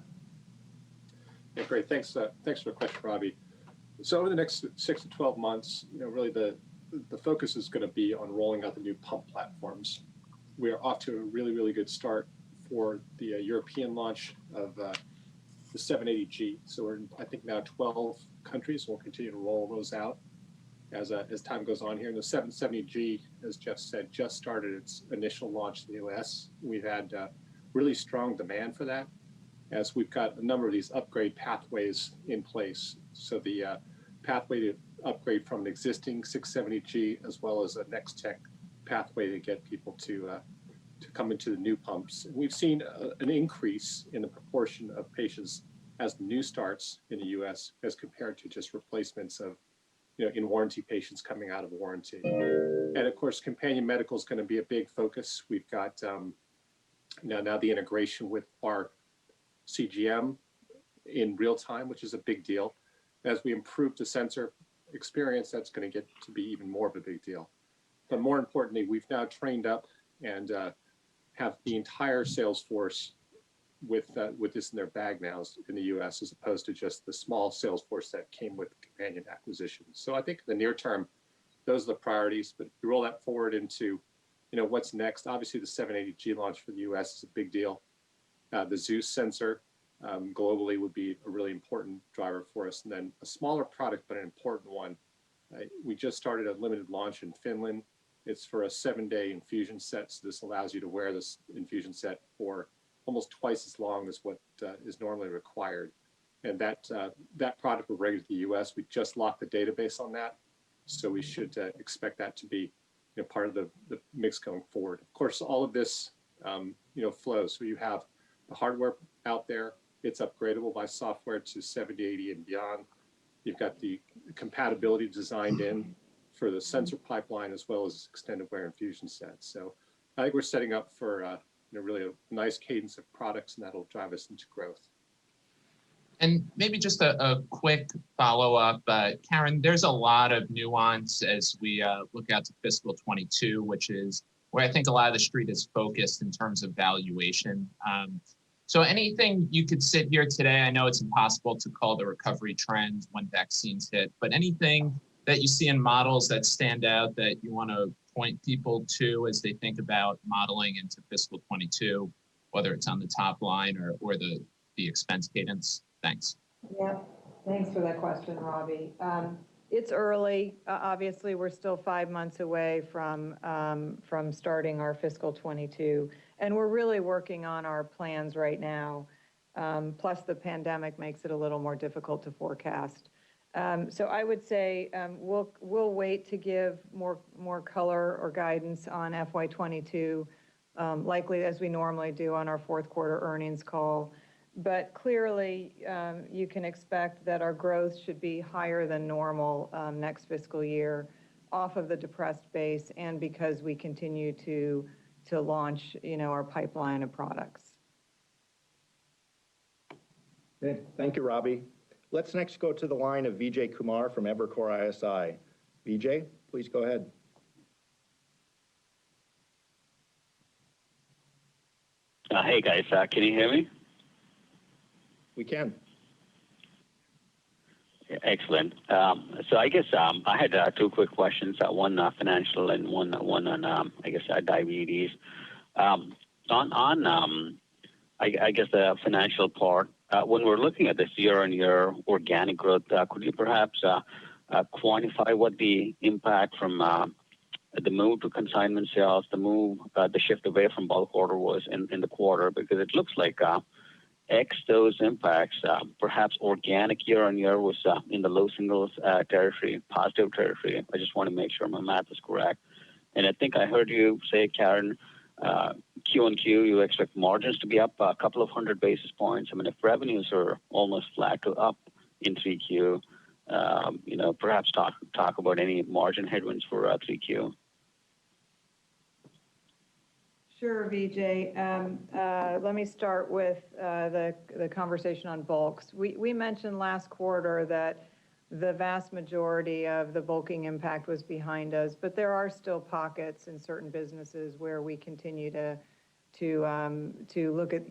Yeah, great. Thanks for the question, Robbie. So over the next 6 to 12 months, really the focus is going to be on rolling out the new pump platforms. We are off to a really, really good start for the European launch of the 780G. So we're in, I think, now 12 countries. We'll continue to roll those out as time goes on here. And the 770G, as Jeff said, just started its initial launch in the US. We've had really strong demand for that, as we've got a number of these upgrade pathways in place. So the pathway to upgrade from an existing 670G, as well as a next tech pathway to get people to come into the new pumps. We've seen an increase in the proportion of patients as new starts in the US as compared to just replacements of in warranty patients coming out of warranty. And of course, companion medical is going to be a big focus. We've got now the integration with our CGM in real time, which is a big deal. As we improve the sensor experience, that's going to get to be even more of a big deal. But more importantly, we've now trained up and have the entire sales force with this in their bag now in the US, as opposed to just the small sales force that came with the companion acquisition. So I think in the near term, those are the priorities. But if you roll that forward into what's next, obviously the 780G launch for the US is a big deal. The Zeus sensor globally would be a really important driver for us. And then a smaller product, but an important one. We just started a limited launch in Finland. It's for a 7-day infusion set. So this allows you to wear this infusion set for almost twice as long as what is normally required. And that product will bring to the US. We just locked the database on that. So we should expect that to be part of the mix going forward. Of course, all of this flows. So you have the hardware out there. It's upgradable by software to 7080 and beyond. You've got the compatibility designed in for the sensor pipeline, as well as extended wear infusion sets. So I think we're setting up for really a nice cadence of products, and that'll drive us into growth. And maybe just a quick follow-up. Karen, there's a lot of nuance as we look out to fiscal 22, which is where I think a lot of the street is focused in terms of valuation. So anything you could sit here today, I know it's impossible to call the recovery trend when vaccines hit, but anything that you see in models that stand out that you want to point people to as they think about modeling into fiscal 22, whether it's on the top line or the expense cadence? Thanks. Yeah, thanks for that question, Robbie. It's early. Obviously, we're still 5 months away from starting our fiscal 22, and we're really working on our plans right now. Plus, the pandemic makes it a little more difficult to forecast. So I would say we'll wait to give more color or guidance on FY22, likely as we normally do on our fourth quarter earnings call. But clearly, you can expect that our growth should be higher than normal next fiscal year off of the depressed base and because we continue to launch, our pipeline of products. Okay, thank you, Robbie. Let's next go to the line of Vijay Kumar from Evercore ISI. Vijay, please go ahead. Hey guys, can you hear me? We can. Excellent. So I guess I had two quick questions, one financial and one on diabetes. I guess the financial part. When we're looking at this year-on-year organic growth, could you perhaps quantify what the impact from the move to consignment sales, the shift away from bulk order was in the quarter? Because it looks like X those impacts, perhaps organic year-on-year was in the low singles territory, positive territory. I just want to make sure my math is correct. And I think I heard you say, Karen, Q-on-Q, you expect margins to be up a couple of 100 basis points. I mean, if revenues are almost flat to up in 3Q, perhaps talk about any margin headwinds for 3Q. Sure, Vijay. Let me start with the conversation on bulks. We mentioned last quarter that the vast majority of the bulking impact was behind us, but there are still pockets in certain businesses where we continue to look at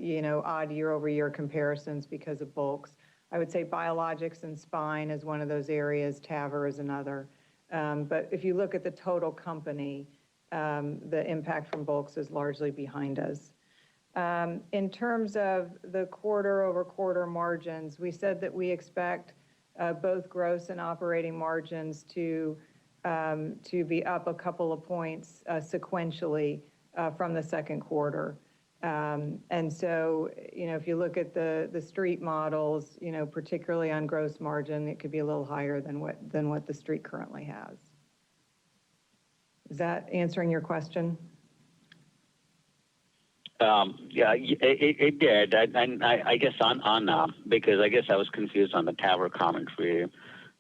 odd year-over-year comparisons because of bulks. I would say biologics and spine is one of those areas. TAVR is another. But if you look at the total company, the impact from bulks is largely behind us. In terms of the quarter-over-quarter margins, we said that we expect both gross and operating margins to be up a couple of points sequentially from the second quarter. And so, if you look at the street models, particularly on gross margin, it could be a little higher than what the street currently has. Is that answering your question? Yeah, it did. And I guess on because I guess I was confused on the TAVR commentary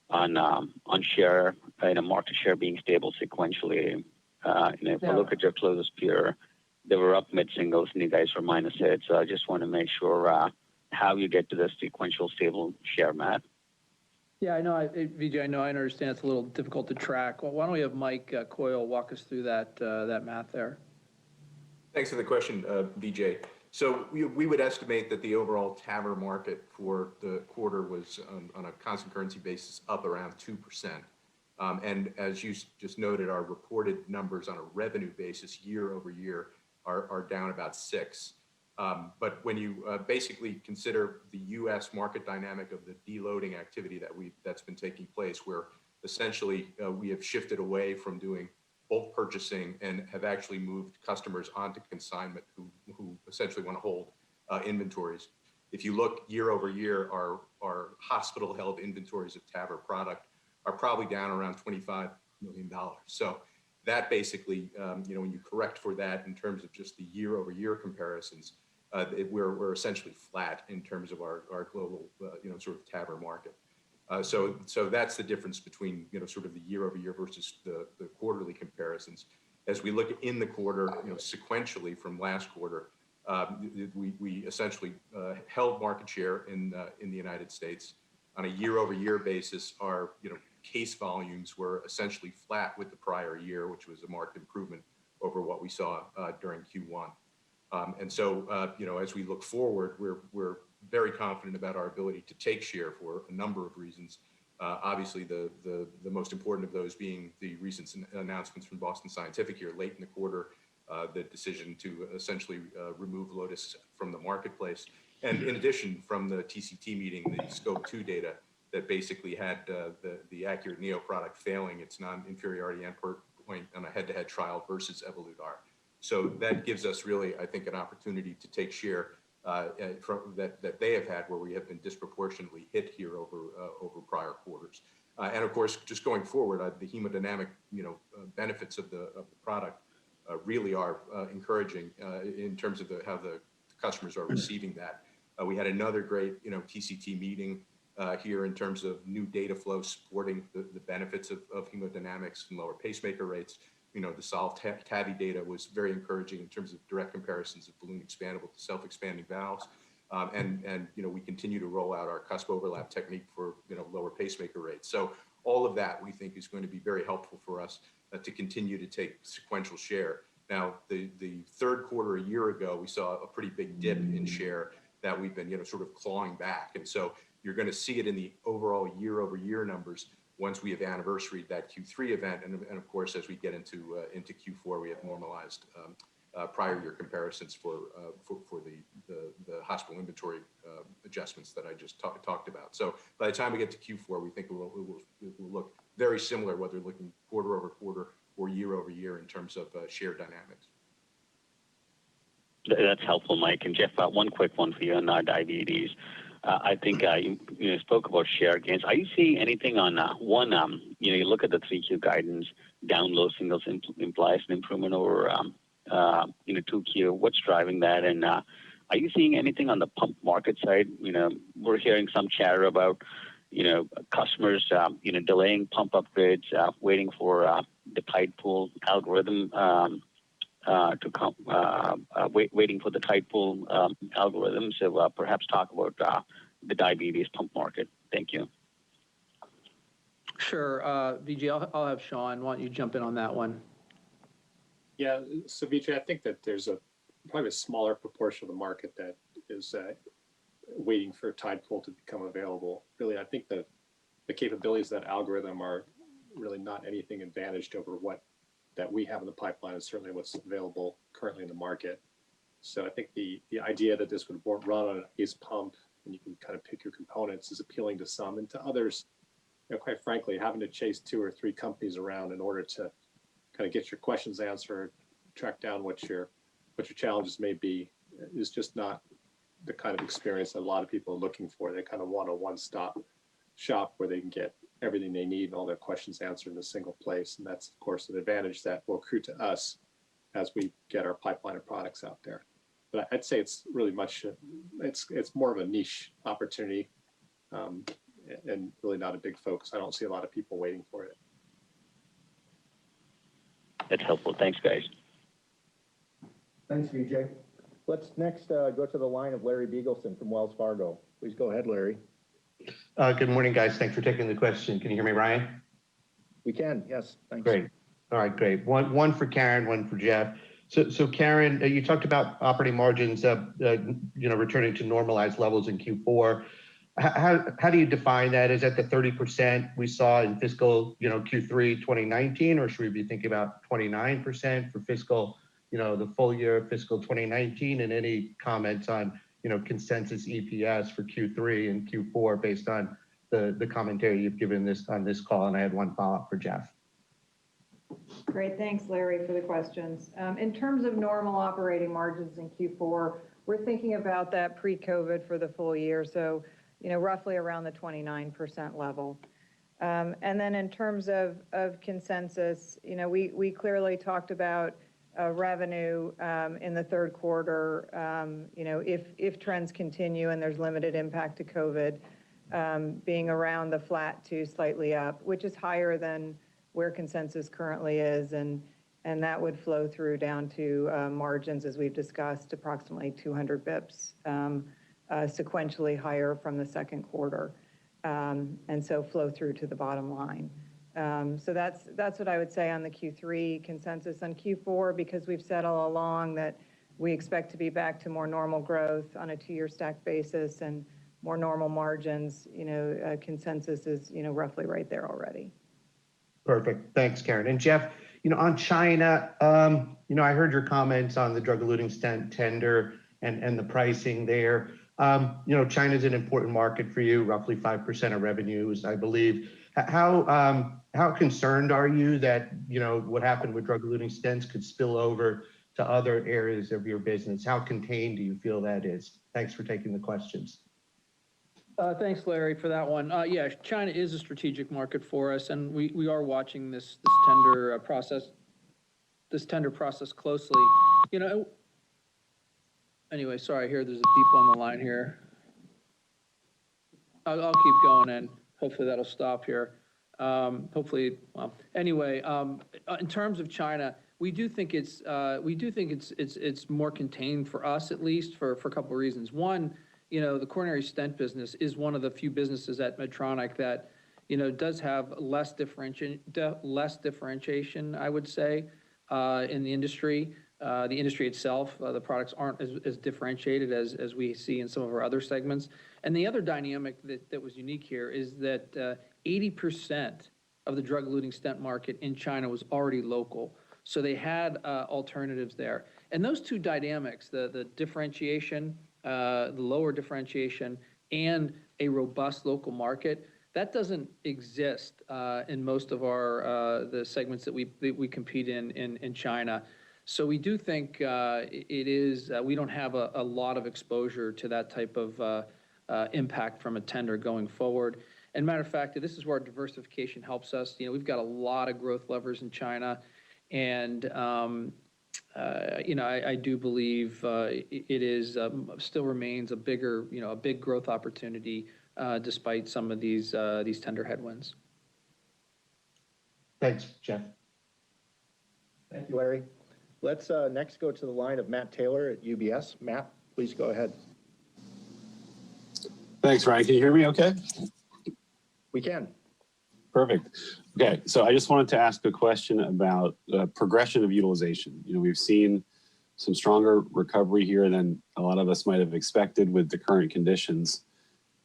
on share, market share being stable sequentially. If I look at your closest peer, they were up mid-singles and you guys were -8. So I just want to make sure how you get to the sequential stable share math. Yeah, I know, Vijay, I understand it's a little difficult to track. Well, why don't we have Mike Coyle walk us through that math there? Thanks for the question, Vijay. So we would estimate that the overall TAVR market for the quarter was on a constant currency basis up around 2%. And as you just noted, our reported numbers on a revenue basis year over year are down about 6%. But when you basically consider the U.S. market dynamic of the deloading activity that's been taking place, where essentially we have shifted away from doing bulk purchasing and have actually moved customers onto consignment who essentially want to hold inventories. If you look year over year, our hospital held inventories of TAVR product are probably down around $25 million. So that basically, when you correct for that in terms of just the year over year comparisons, we're essentially flat in terms of our global, sort of TAVR market. So that's the difference between, sort of the year over year versus the quarterly comparisons. As we look in the quarter, sequentially from last quarter, we essentially held market share in the United States. On a year over year basis, our, case volumes were essentially flat with the prior year, which was a marked improvement over what we saw during Q1. And so, as we look forward, we're very confident about our ability to take share for a number of reasons. Obviously, the most important of those being the recent announcements from Boston Scientific here late in the quarter, the decision to essentially remove Lotus from the marketplace. And in addition, from the TCT meeting, the Scope 2 data that basically had the Accurate Neo product failing its non-inferiority endpoint on a head-to-head trial versus Evolut R. So that gives us really, I think, an opportunity to take share that they have had, where we have been disproportionately hit here over prior quarters. And of course, just going forward, the hemodynamic benefits of the product really are encouraging in terms of how the customers are receiving that. We had another great TCT meeting here in terms of new data flow supporting the benefits of hemodynamics and lower pacemaker rates. The Solve TAVI data was very encouraging in terms of direct comparisons of balloon expandable to self-expanding valves. And we continue to roll out our cusp overlap technique for lower pacemaker rates. So all of that we think is going to be very helpful for us to continue to take sequential share. Now, the third quarter a year ago, we saw a pretty big dip in share that we've been sort of clawing back. And so you're going to see it in the overall year-over-year numbers once we have anniversaried that Q3 event, and of course, as we get into Q4, we have normalized prior year comparisons for the hospital inventory adjustments that I just talked about. So by the time we get to Q4, we think it will look very similar, whether looking quarter over quarter or year over year in terms of share dynamics. That's helpful, Mike. And Jeff, one quick one for you on diabetes. I think you spoke about share gains. Are you seeing anything on you look at the 3Q guidance, down low singles implies an improvement over 2Q. What's driving that? And are you seeing anything on the pump market side? We're hearing some chatter about customers delaying pump upgrades, waiting for the tide pool algorithm to come, waiting for the tide pool algorithm. So perhaps talk about the diabetes pump market. Thank you. Sure. Vijay, I'll have Sean. Why don't you jump in on that one? Yeah, so Vijay, I think that there's probably a smaller proportion of the market that is waiting for tide pool to become available. Really, I think that the capabilities of that algorithm are really not anything advantaged over what that we have in the pipeline, and certainly what's available currently in the market. So I think the idea that this would run on an ACE pump and you can kind of pick your components is appealing to some, and to others, quite frankly, having to chase 2 or 3 companies around in order to kind of get your questions answered, track down what your challenges may be, is just not the kind of experience that a lot of people are looking for. They kind of want a one-stop shop where they can get everything they need and all their questions answered in a single place. And that's, of course, an advantage that will accrue to us as we get our pipeline of products out there. But I'd say it's really it's more of a niche opportunity and really not a big focus. I don't see a lot of people waiting for it. That's helpful. Thanks, guys. Thanks, Vijay. Let's next go to the line of Larry Beagleson from Wells Fargo. Please go ahead, Larry. Good morning, guys. Thanks for taking the question. Can you hear me, Ryan? We can, yes. Thanks. Great. All right, great. One for Karen, one for Jeff. So Karen, you talked about operating margins, returning to normalized levels in Q4. How do you define that? Is that the 30% we saw in fiscal, Q3 2019, or should we be thinking about 29% for fiscal, the full year fiscal 2019? And any comments on, consensus EPS for Q3 and Q4 based on the commentary you've given on this call? And I had one follow-up for Jeff. Great. Thanks, Larry, for the questions. In terms of normal operating margins in Q4, we're thinking about that pre-COVID for the full year. So, roughly around the 29% level. And then in terms of consensus, we clearly talked about revenue in the third quarter, if trends continue and there's limited impact to COVID, being around the flat to slightly up, which is higher than where consensus currently is. And that would flow through down to margins, as we've discussed, approximately 200 bips, sequentially higher from the second quarter. And so flow through to the bottom line. So that's what I would say on the Q3 consensus. On Q4, because we've said all along that we expect to be back to more normal growth on a 2-year stack basis and more normal margins, consensus is, roughly right there already. Perfect. Thanks, Karen. And Jeff, on China, I heard your comments on the drug-eluting stent tender and the pricing there. China's an important market for you, roughly 5% of revenues, I believe. How concerned are you that, what happened with drug-eluting stents could spill over to other areas of your business? How contained do you feel that is? Thanks for taking the questions. Thanks, Larry, for that one. Yeah, China is a strategic market for us, and we are watching this tender process closely. You know, anyway, sorry, I hear there's a beep on the line here. I'll keep going, and hopefully that'll stop here. Hopefully, well, anyway, in terms of China, we do think it's more contained for us, at least for a couple of reasons. One, you know, the coronary stent business is one of the few businesses at Medtronic that, you know, does have less differentiation, I would say, in the industry. The industry itself, the products aren't as differentiated as we see in some of our other segments. And the other dynamic that was unique here is that 80% of the drug-eluting stent market in China was already local. So they had alternatives there. And those two dynamics, the differentiation, the lower differentiation, and a robust local market, that doesn't exist in most of the segments that we compete in China. So we do think we don't have a lot of exposure to that type of impact from a tender going forward. And matter of fact, this is where our diversification helps us. You know, we've got a lot of growth levers in China, and you know, I do believe it still remains a big growth opportunity despite some of these tender headwinds. Thanks, Jeff. Thank you, Larry. Let's next go to the line of Matt Taylor at UBS. Matt, please go ahead. Thanks, Ryan. Can you hear me okay? We can. Perfect. Okay, so I just wanted to ask a question about the progression of utilization. You know, we've seen some stronger recovery here than a lot of us might have expected with the current conditions.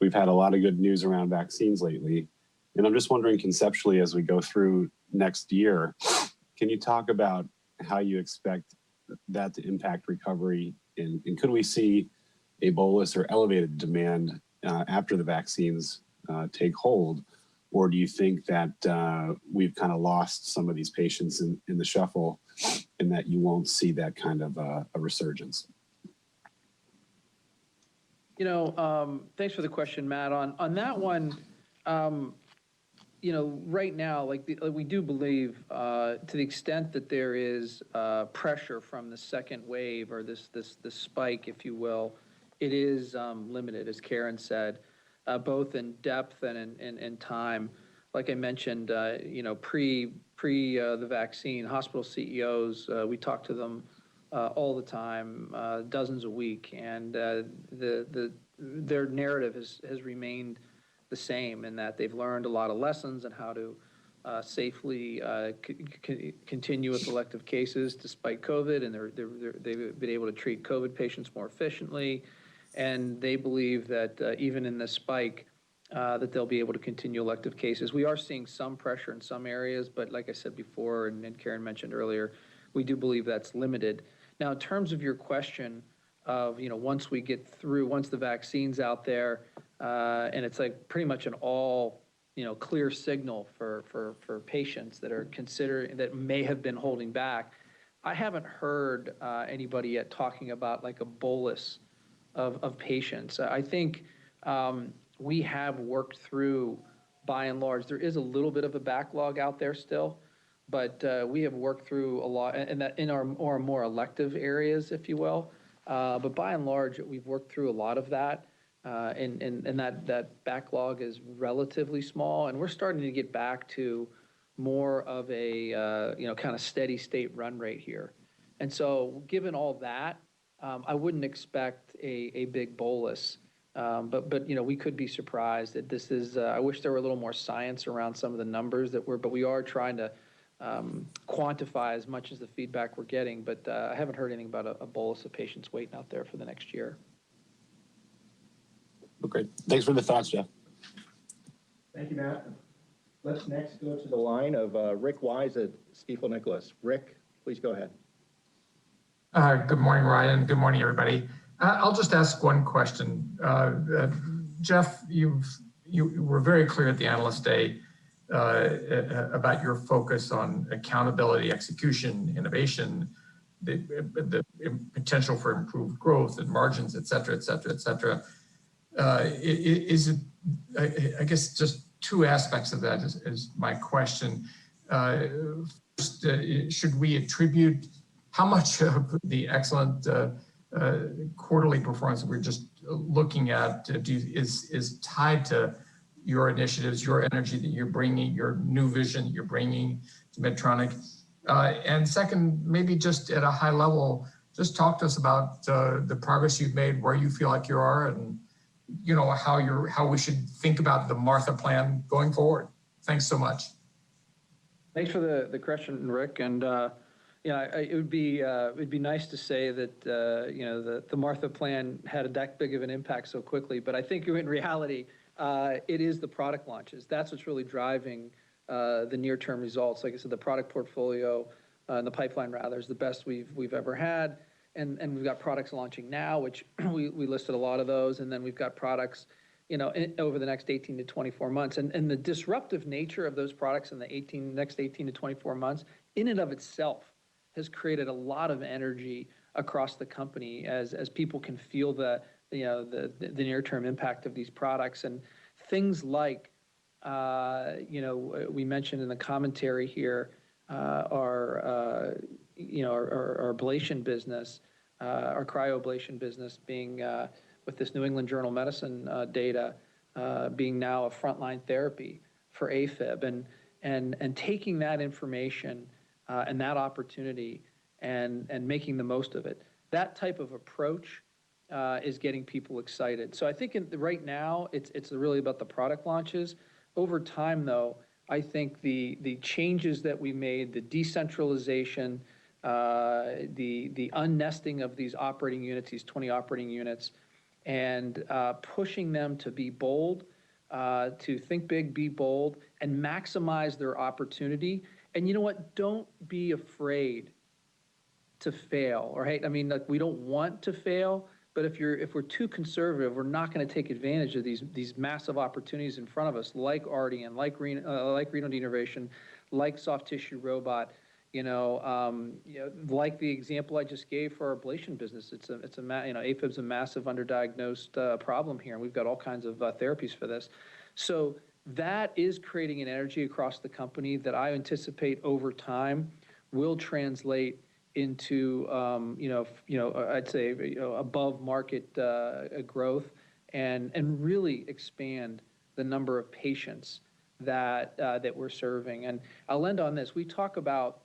We've had a lot of good news around vaccines lately. And I'm just wondering conceptually, as we go through next year, can you talk about how you expect that to impact recovery? And could we see a bolus or elevated demand after the vaccines take hold? Or do you think that we've kind of lost some of these patients in the shuffle and that you won't see that kind of a resurgence? You know, thanks for the question, Matt. On that one, you know, right now, we do believe, to the extent that there is pressure from the second wave or this spike, if you will, it is limited, as Karen said, both in depth and in time. Like I mentioned, you know, pre the vaccine, hospital CEOs, we talk to them all the time, dozens a week, and their narrative has remained the same in that they've learned a lot of lessons on how to safely continue with elective cases despite COVID, and they've been able to treat COVID patients more efficiently, and they believe that even in this spike, that they'll be able to continue elective cases. We are seeing some pressure in some areas, but like I said before, and Karen mentioned earlier, we do believe that's limited. Now, in terms of your question of, you know, once the vaccine's out there, and it's like pretty much an all, you know, clear signal for patients that may have been holding back, I haven't heard anybody yet talking about like a bolus of patients. I think we have worked through, by and large, there is a little bit of a backlog out there still, but we have worked through a lot in our more elective areas, if you will. But by and large, we've worked through a lot of that, and that backlog is relatively small, and we're starting to get back to more of a you know, kind of steady state run rate here. And so, given all that, I wouldn't expect a big bolus. But you know, we could be surprised that this is. I wish there were a little more science around some of the numbers but we are trying to quantify as much as the feedback we're getting. But I haven't heard anything about a bolus of patients waiting out there for the next year. Okay, thanks for the thoughts, Jeff. Thank you, Matt. Let's next go to the line of Rick Wise at Stifel Nicolaus. Rick, please go ahead. Good morning, Ryan. Good morning, everybody. I'll just ask one question. Jeff, you were very clear at the Analyst Day about your focus on accountability, execution, innovation, the potential for improved growth and margins, et cetera, et cetera, et cetera. Is it, I guess just two aspects of that is my question. First, should we attribute how much of the excellent quarterly performance we're just looking at is tied to your initiatives, your energy that you're bringing, your new vision that you're bringing to Medtronic? And second, maybe just at a high level, just talk to us about the progress you've made, where you feel like you are, and how we should think about the Martha plan going forward. Thanks so much. Thanks for the question, Rick. And it would be nice to say that the Martha plan had that big of an impact so quickly, but I think in reality, it is the product launches. That's what's really driving the near-term results. Like I said, the product portfolio and the pipeline rather is the best we've ever had. And we've got products launching now, which we listed a lot of those, and then we've got products, over the next 18 to 24 months. And the disruptive nature of those products in the next 18 to 24 months, in and of itself, has created a lot of energy across the company as people can feel the near-term impact of these products. And things like, we mentioned in the commentary here, our ablation business, our cryoablation business being, with this New England Journal of Medicine data, being now a frontline therapy for AFib, and taking that information and that opportunity and making the most of it. That type of approach is getting people excited. So I think right now it's really about the product launches. Over time, though, I think the changes that we made, the decentralization, the unnesting of these operating units, these 20 operating units, and pushing them to be bold, to think big, be bold, and maximize their opportunity. And you know what? Don't be afraid to fail, right? I mean, we don't want to fail, but if we're too conservative, we're not going to take advantage of these massive opportunities in front of us, like Ardian, like renal denervation, like soft tissue robot, like the example I just gave for our ablation business. AFib's a massive underdiagnosed problem here, and we've got all kinds of therapies for this. So that is creating an energy across the company that I anticipate over time will translate into, I'd say, above market growth, and really expand the number of patients that we're serving. And I'll end on this. We talk about,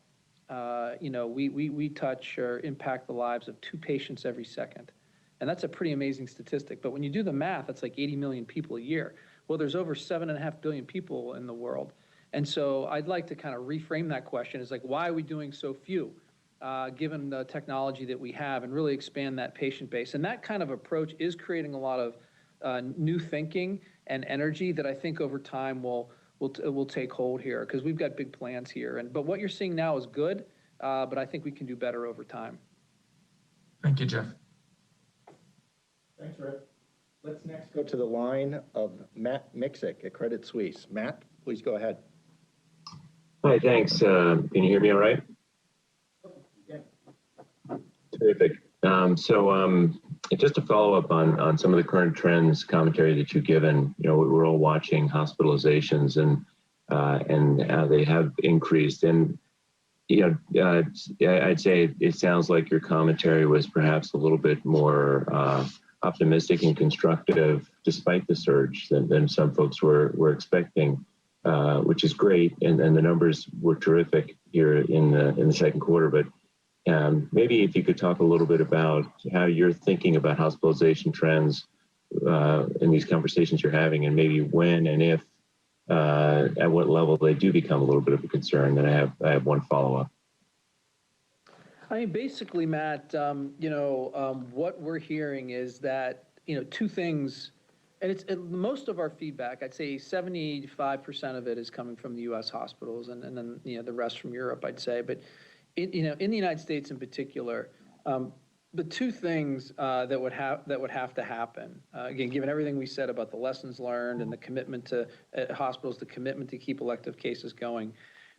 we touch or impact the lives of 2 patients every second. And that's a pretty amazing statistic. But when you do the math, that's like 80 million people a year. Well, there's over 7.5 billion people in the world. And so I'd like to kind of reframe that question as like, why are we doing so few, given the technology that we have, and really expand that patient base? And that kind of approach is creating a lot of new thinking and energy that I think over time will take hold here, because we've got big plans here. But what you're seeing now is good, but I think we can do better over time. Thank you, Jeff. Thanks, Rick. Let's next go to the line of Matt Miksic at Credit Suisse. Matt, please go ahead. Hi, thanks. Can you hear me all right? Yeah. Terrific. Just to follow up on some of the current trends commentary that you've given, we're all watching hospitalizations and how they have increased. And, I'd say it sounds like your commentary was perhaps a little bit more optimistic and constructive despite the surge than some folks were expecting, which is great. And the numbers were terrific here in the second quarter. But maybe if you could talk a little bit about how you're thinking about hospitalization trends in these conversations you're having, and maybe when and if, at what level they do become a little bit of a concern. Then I have one follow-up. I mean, basically, Matt, what we're hearing is that, 2 things, and most of our feedback, I'd say 75% of it is coming from the U.S. hospitals, and then, the rest from Europe, I'd say. But in the United States in particular, the 2 things that would have to happen, again, given everything we said about the lessons learned and the commitment to hospitals, the commitment to keep elective cases going,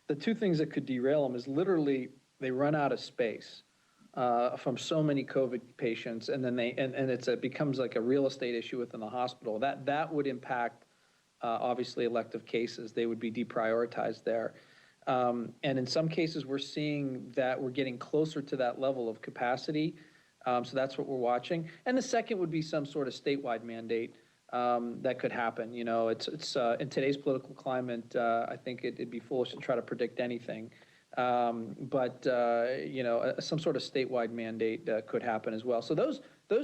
the 2 things that could derail them is literally they run out of space. from so many COVID patients, and then it becomes like a real estate issue within the hospital. That would impact obviously elective cases. They would be deprioritized there. And in some cases, we're seeing that we're getting closer to that level of capacity. So that's what we're watching. And the second would be some sort of statewide mandate that could happen. You know, it's in today's political climate, I think it'd be foolish to try to predict anything. But you know, some sort of statewide mandate could happen as well. So those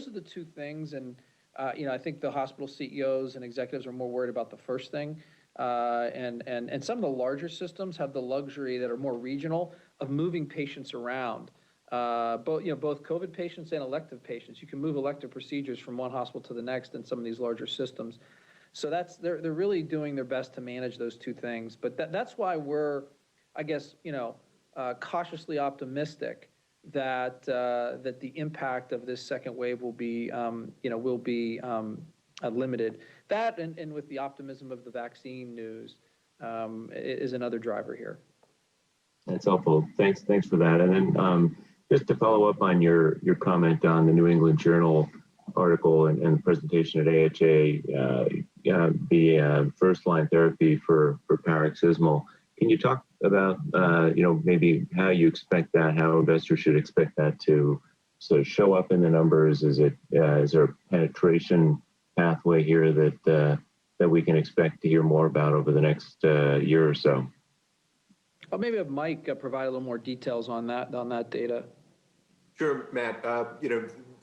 are the two things. And you know, I think the hospital CEOs and executives are more worried about the first thing. And some of the larger systems have the luxury that are more regional of moving patients around. Both COVID patients and elective patients. You can move elective procedures from one hospital to the next in some of these larger systems. So they're really doing their best to manage those two things. But that's why we're, I guess, you know, cautiously optimistic that the impact of this second wave will be, limited. That and with the optimism of the vaccine news is another driver here. That's helpful. Thanks for that. And then just to follow up on your comment on the New England Journal article and the presentation at AHA, the first line therapy for paroxysmal. Can you talk about maybe how you expect that, how investors should expect that to sort of show up in the numbers? Is there a penetration pathway here that we can expect to hear more about over the next year or so? I'll maybe have Mike provide a little more details on that data. Sure, Matt.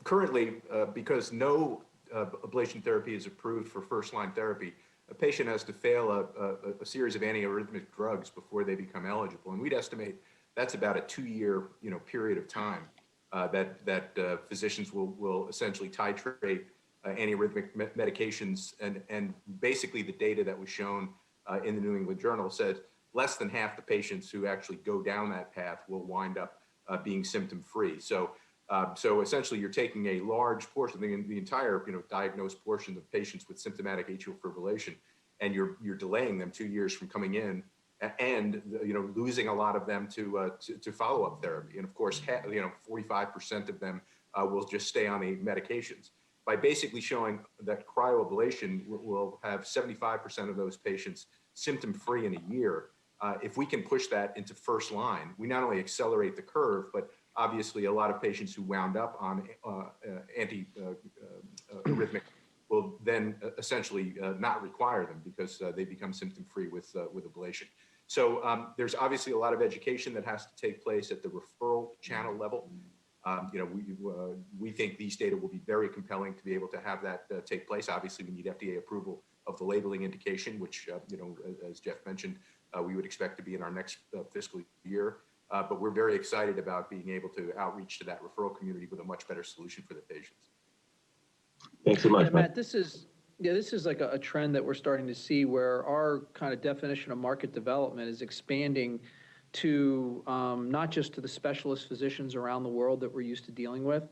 Currently, because no ablation therapy is approved for first-line therapy, a patient has to fail a series of antiarrhythmic drugs before they become eligible, and we'd estimate that's about a 2-year period of time that physicians will essentially titrate antiarrhythmic medications, and basically the data that was shown in the New England Journal said less than half the patients who actually go down that path will wind up being symptom-free. So essentially, you're taking a large portion, the entire diagnosed portion of patients with symptomatic atrial fibrillation, and you're delaying them 2 years from coming in, and losing a lot of them to follow-up therapy. And of course, 45% of them will just stay on the medications. By basically showing that cryoablation will have 75% of those patients symptom-free in a year, if we can push that into first line, we not only accelerate the curve, but obviously a lot of patients who wound up on anti-arrhythmic will then essentially not require them because they become symptom-free with ablation. So there's obviously a lot of education that has to take place at the referral channel level. We think these data will be very compelling to be able to have that take place. Obviously, we need FDA approval of the labeling indication, which, as Jeff mentioned, we would expect to be in our next fiscal year. But we're very excited about being able to outreach to that referral community with a much better solution for the patients. Thanks so much, yeah, Matt. This is like a trend that we're starting to see where our kind of definition of market development is expanding to not just to the specialist physicians around the world that we're used to dealing with,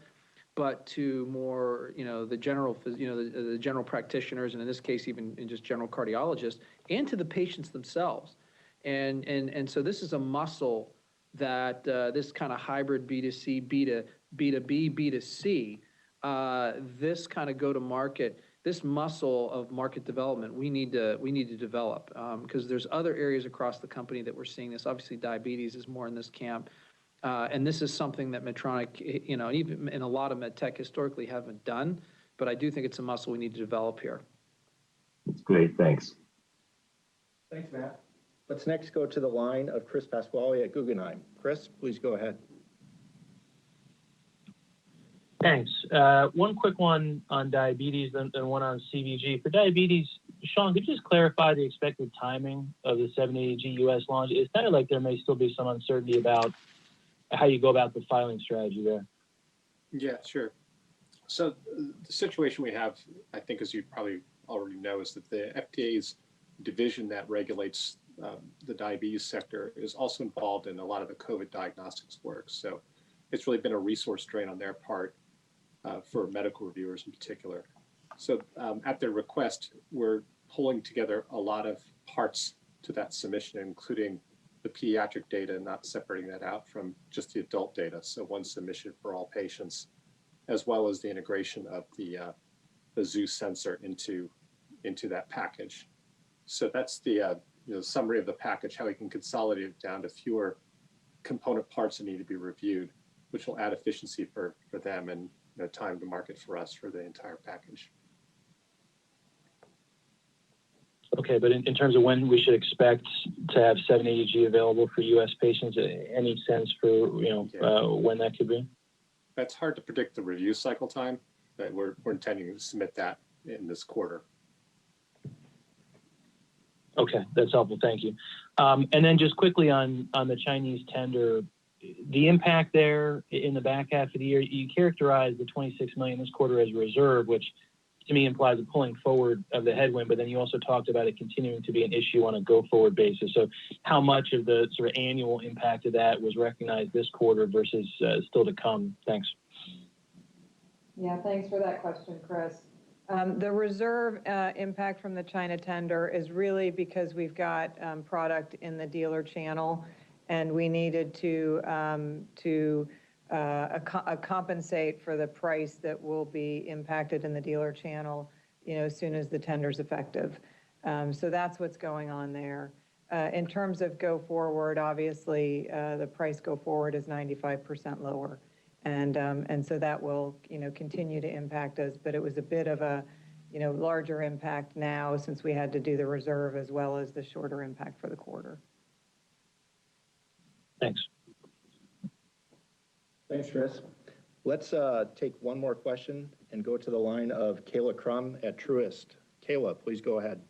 but to more, the general, the general practitioners, and in this case, even just general cardiologists, and to the patients themselves. And so this is a muscle that this kind of hybrid B2C, B2B, B2C, this kind of go-to-market, this muscle of market development, we need to develop because there's other areas across the company that we're seeing this. Obviously, diabetes is more in this camp. And this is something that Medtronic, even in a lot of med tech historically haven't done, but I do think it's a muscle we need to develop here. That's great. Thanks. Thanks, Matt. Let's next go to the line of Chris Pasquale at Guggenheim. Chris, please go ahead. Thanks. One quick one on diabetes and one on CVG. For diabetes, Sean, could you just clarify the expected timing of the 780G US launch? It sounded like there may still be some uncertainty about how you go about the filing strategy there. Yeah, sure. So the situation we have, I think, as you probably already know, is that the FDA's division that regulates the diabetes sector is also involved in a lot of the COVID diagnostics work. So it's really been a resource drain on their part for medical reviewers in particular. So at their request, we're pulling together a lot of parts to that submission, including the pediatric data and not separating that out from just the adult data. So one submission for all patients, as well as the integration of the Zeus sensor into that package. So that's the summary of the package, how we can consolidate it down to fewer component parts that need to be reviewed, which will add efficiency for them and time to market for us for the entire package. Okay, but in terms of when we should expect to have 780G available for U.S. patients, any sense for when that could be? That's hard to predict the review cycle time, but we're intending to submit that in this quarter. Okay, that's helpful. Thank you. And then just quickly on the Chinese tender, the impact there in the back half of the year, you characterized the $26 million this quarter as a reserve, which to me implies a pulling forward of the headwind, but then you also talked about it continuing to be an issue on a go-forward basis. So how much of the sort of annual impact of that was recognized this quarter versus still to come? Thanks. Yeah, thanks for that question, Chris. The reserve impact from the China tender is really because we've got product in the dealer channel, and we needed to compensate for the price that will be impacted in the dealer channel, as soon as the tender's effective. So that's what's going on there. In terms of go forward, obviously, the price go forward is 95% lower. And so that will, continue to impact us, but it was a bit of a, larger impact now since we had to do the reserve as well as the shorter impact for the quarter. Thanks. Thanks, Chris. Let's take one more question and go to the line of Kayla Crum at Truist. Kayla, please go ahead.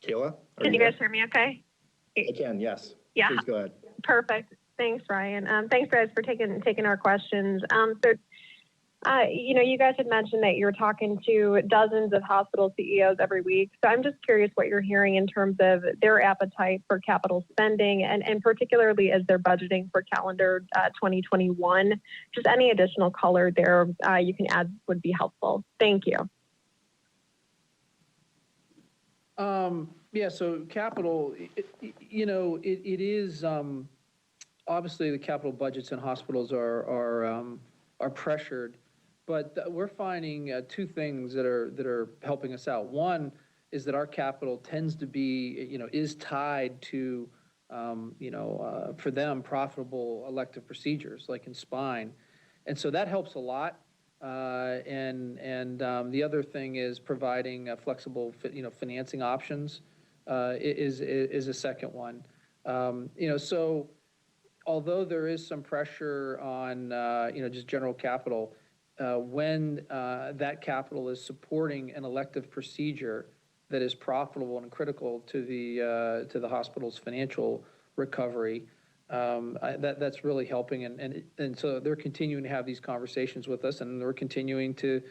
Kayla? Can you guys hear me okay? I can, yes. Yeah. Please go ahead. Perfect. Thanks, Ryan. Thanks, guys, for taking our questions. You guys had mentioned that you're talking to dozens of hospital CEOs every week. So I'm just curious what you're hearing in terms of their appetite for capital spending and particularly as they're budgeting for calendar 2021. Just any additional color there you can add would be helpful. Thank you. Yeah, so capital, it is obviously the capital budgets in hospitals are pressured, but we're finding two things that are helping us out. One is that our capital tends to be, is tied to, for them, profitable elective procedures like in spine, and so that helps a lot. And the other thing is providing flexible, financing options is a second one. So although there is some pressure on, just general capital, when that capital is supporting an elective procedure that is profitable and critical to the hospital's financial recovery, that's really helping. And so they're continuing to have these conversations with us, and we're continuing to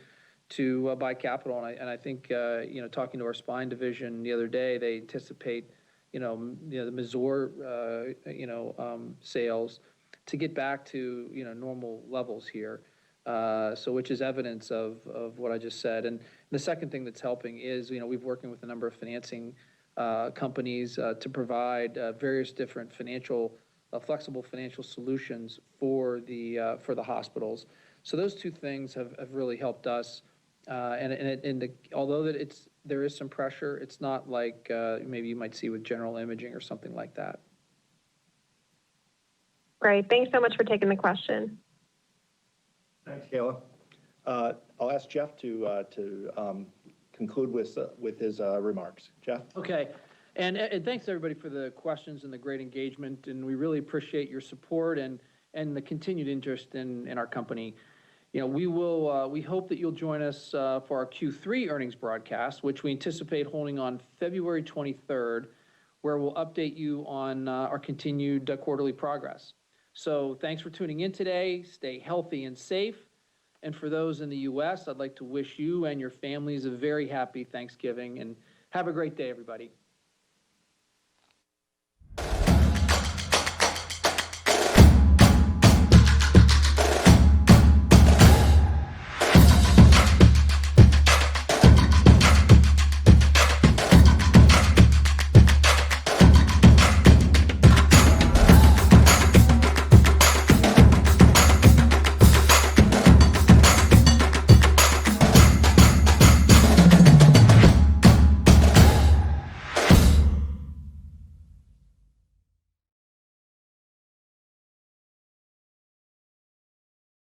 buy capital. And I think, talking to our spine division the other day, they anticipate, the Mazor, sales to get back to, normal levels here. So which is evidence of what I just said. And the second thing that's helping is, we've working with a number of financing companies to provide various different flexible financial solutions for the hospitals. So those two things have really helped us. Although there is some pressure, it's not like maybe you might see with general imaging or something like that. Great. Thanks so much for taking the question. Thanks, Kayla. I'll ask Jeff to conclude with his remarks. Jeff? Okay. And thanks everybody for the questions and the great engagement, and we really appreciate your support and the continued interest in our company. We hope that you'll join us for our Q3 earnings broadcast, which we anticipate holding on February 23rd, where we'll update you on our continued quarterly progress. So thanks for tuning in today. Stay healthy and safe. And for those in the U.S., I'd like to wish you and your families a very happy Thanksgiving, and have a great day, everybody.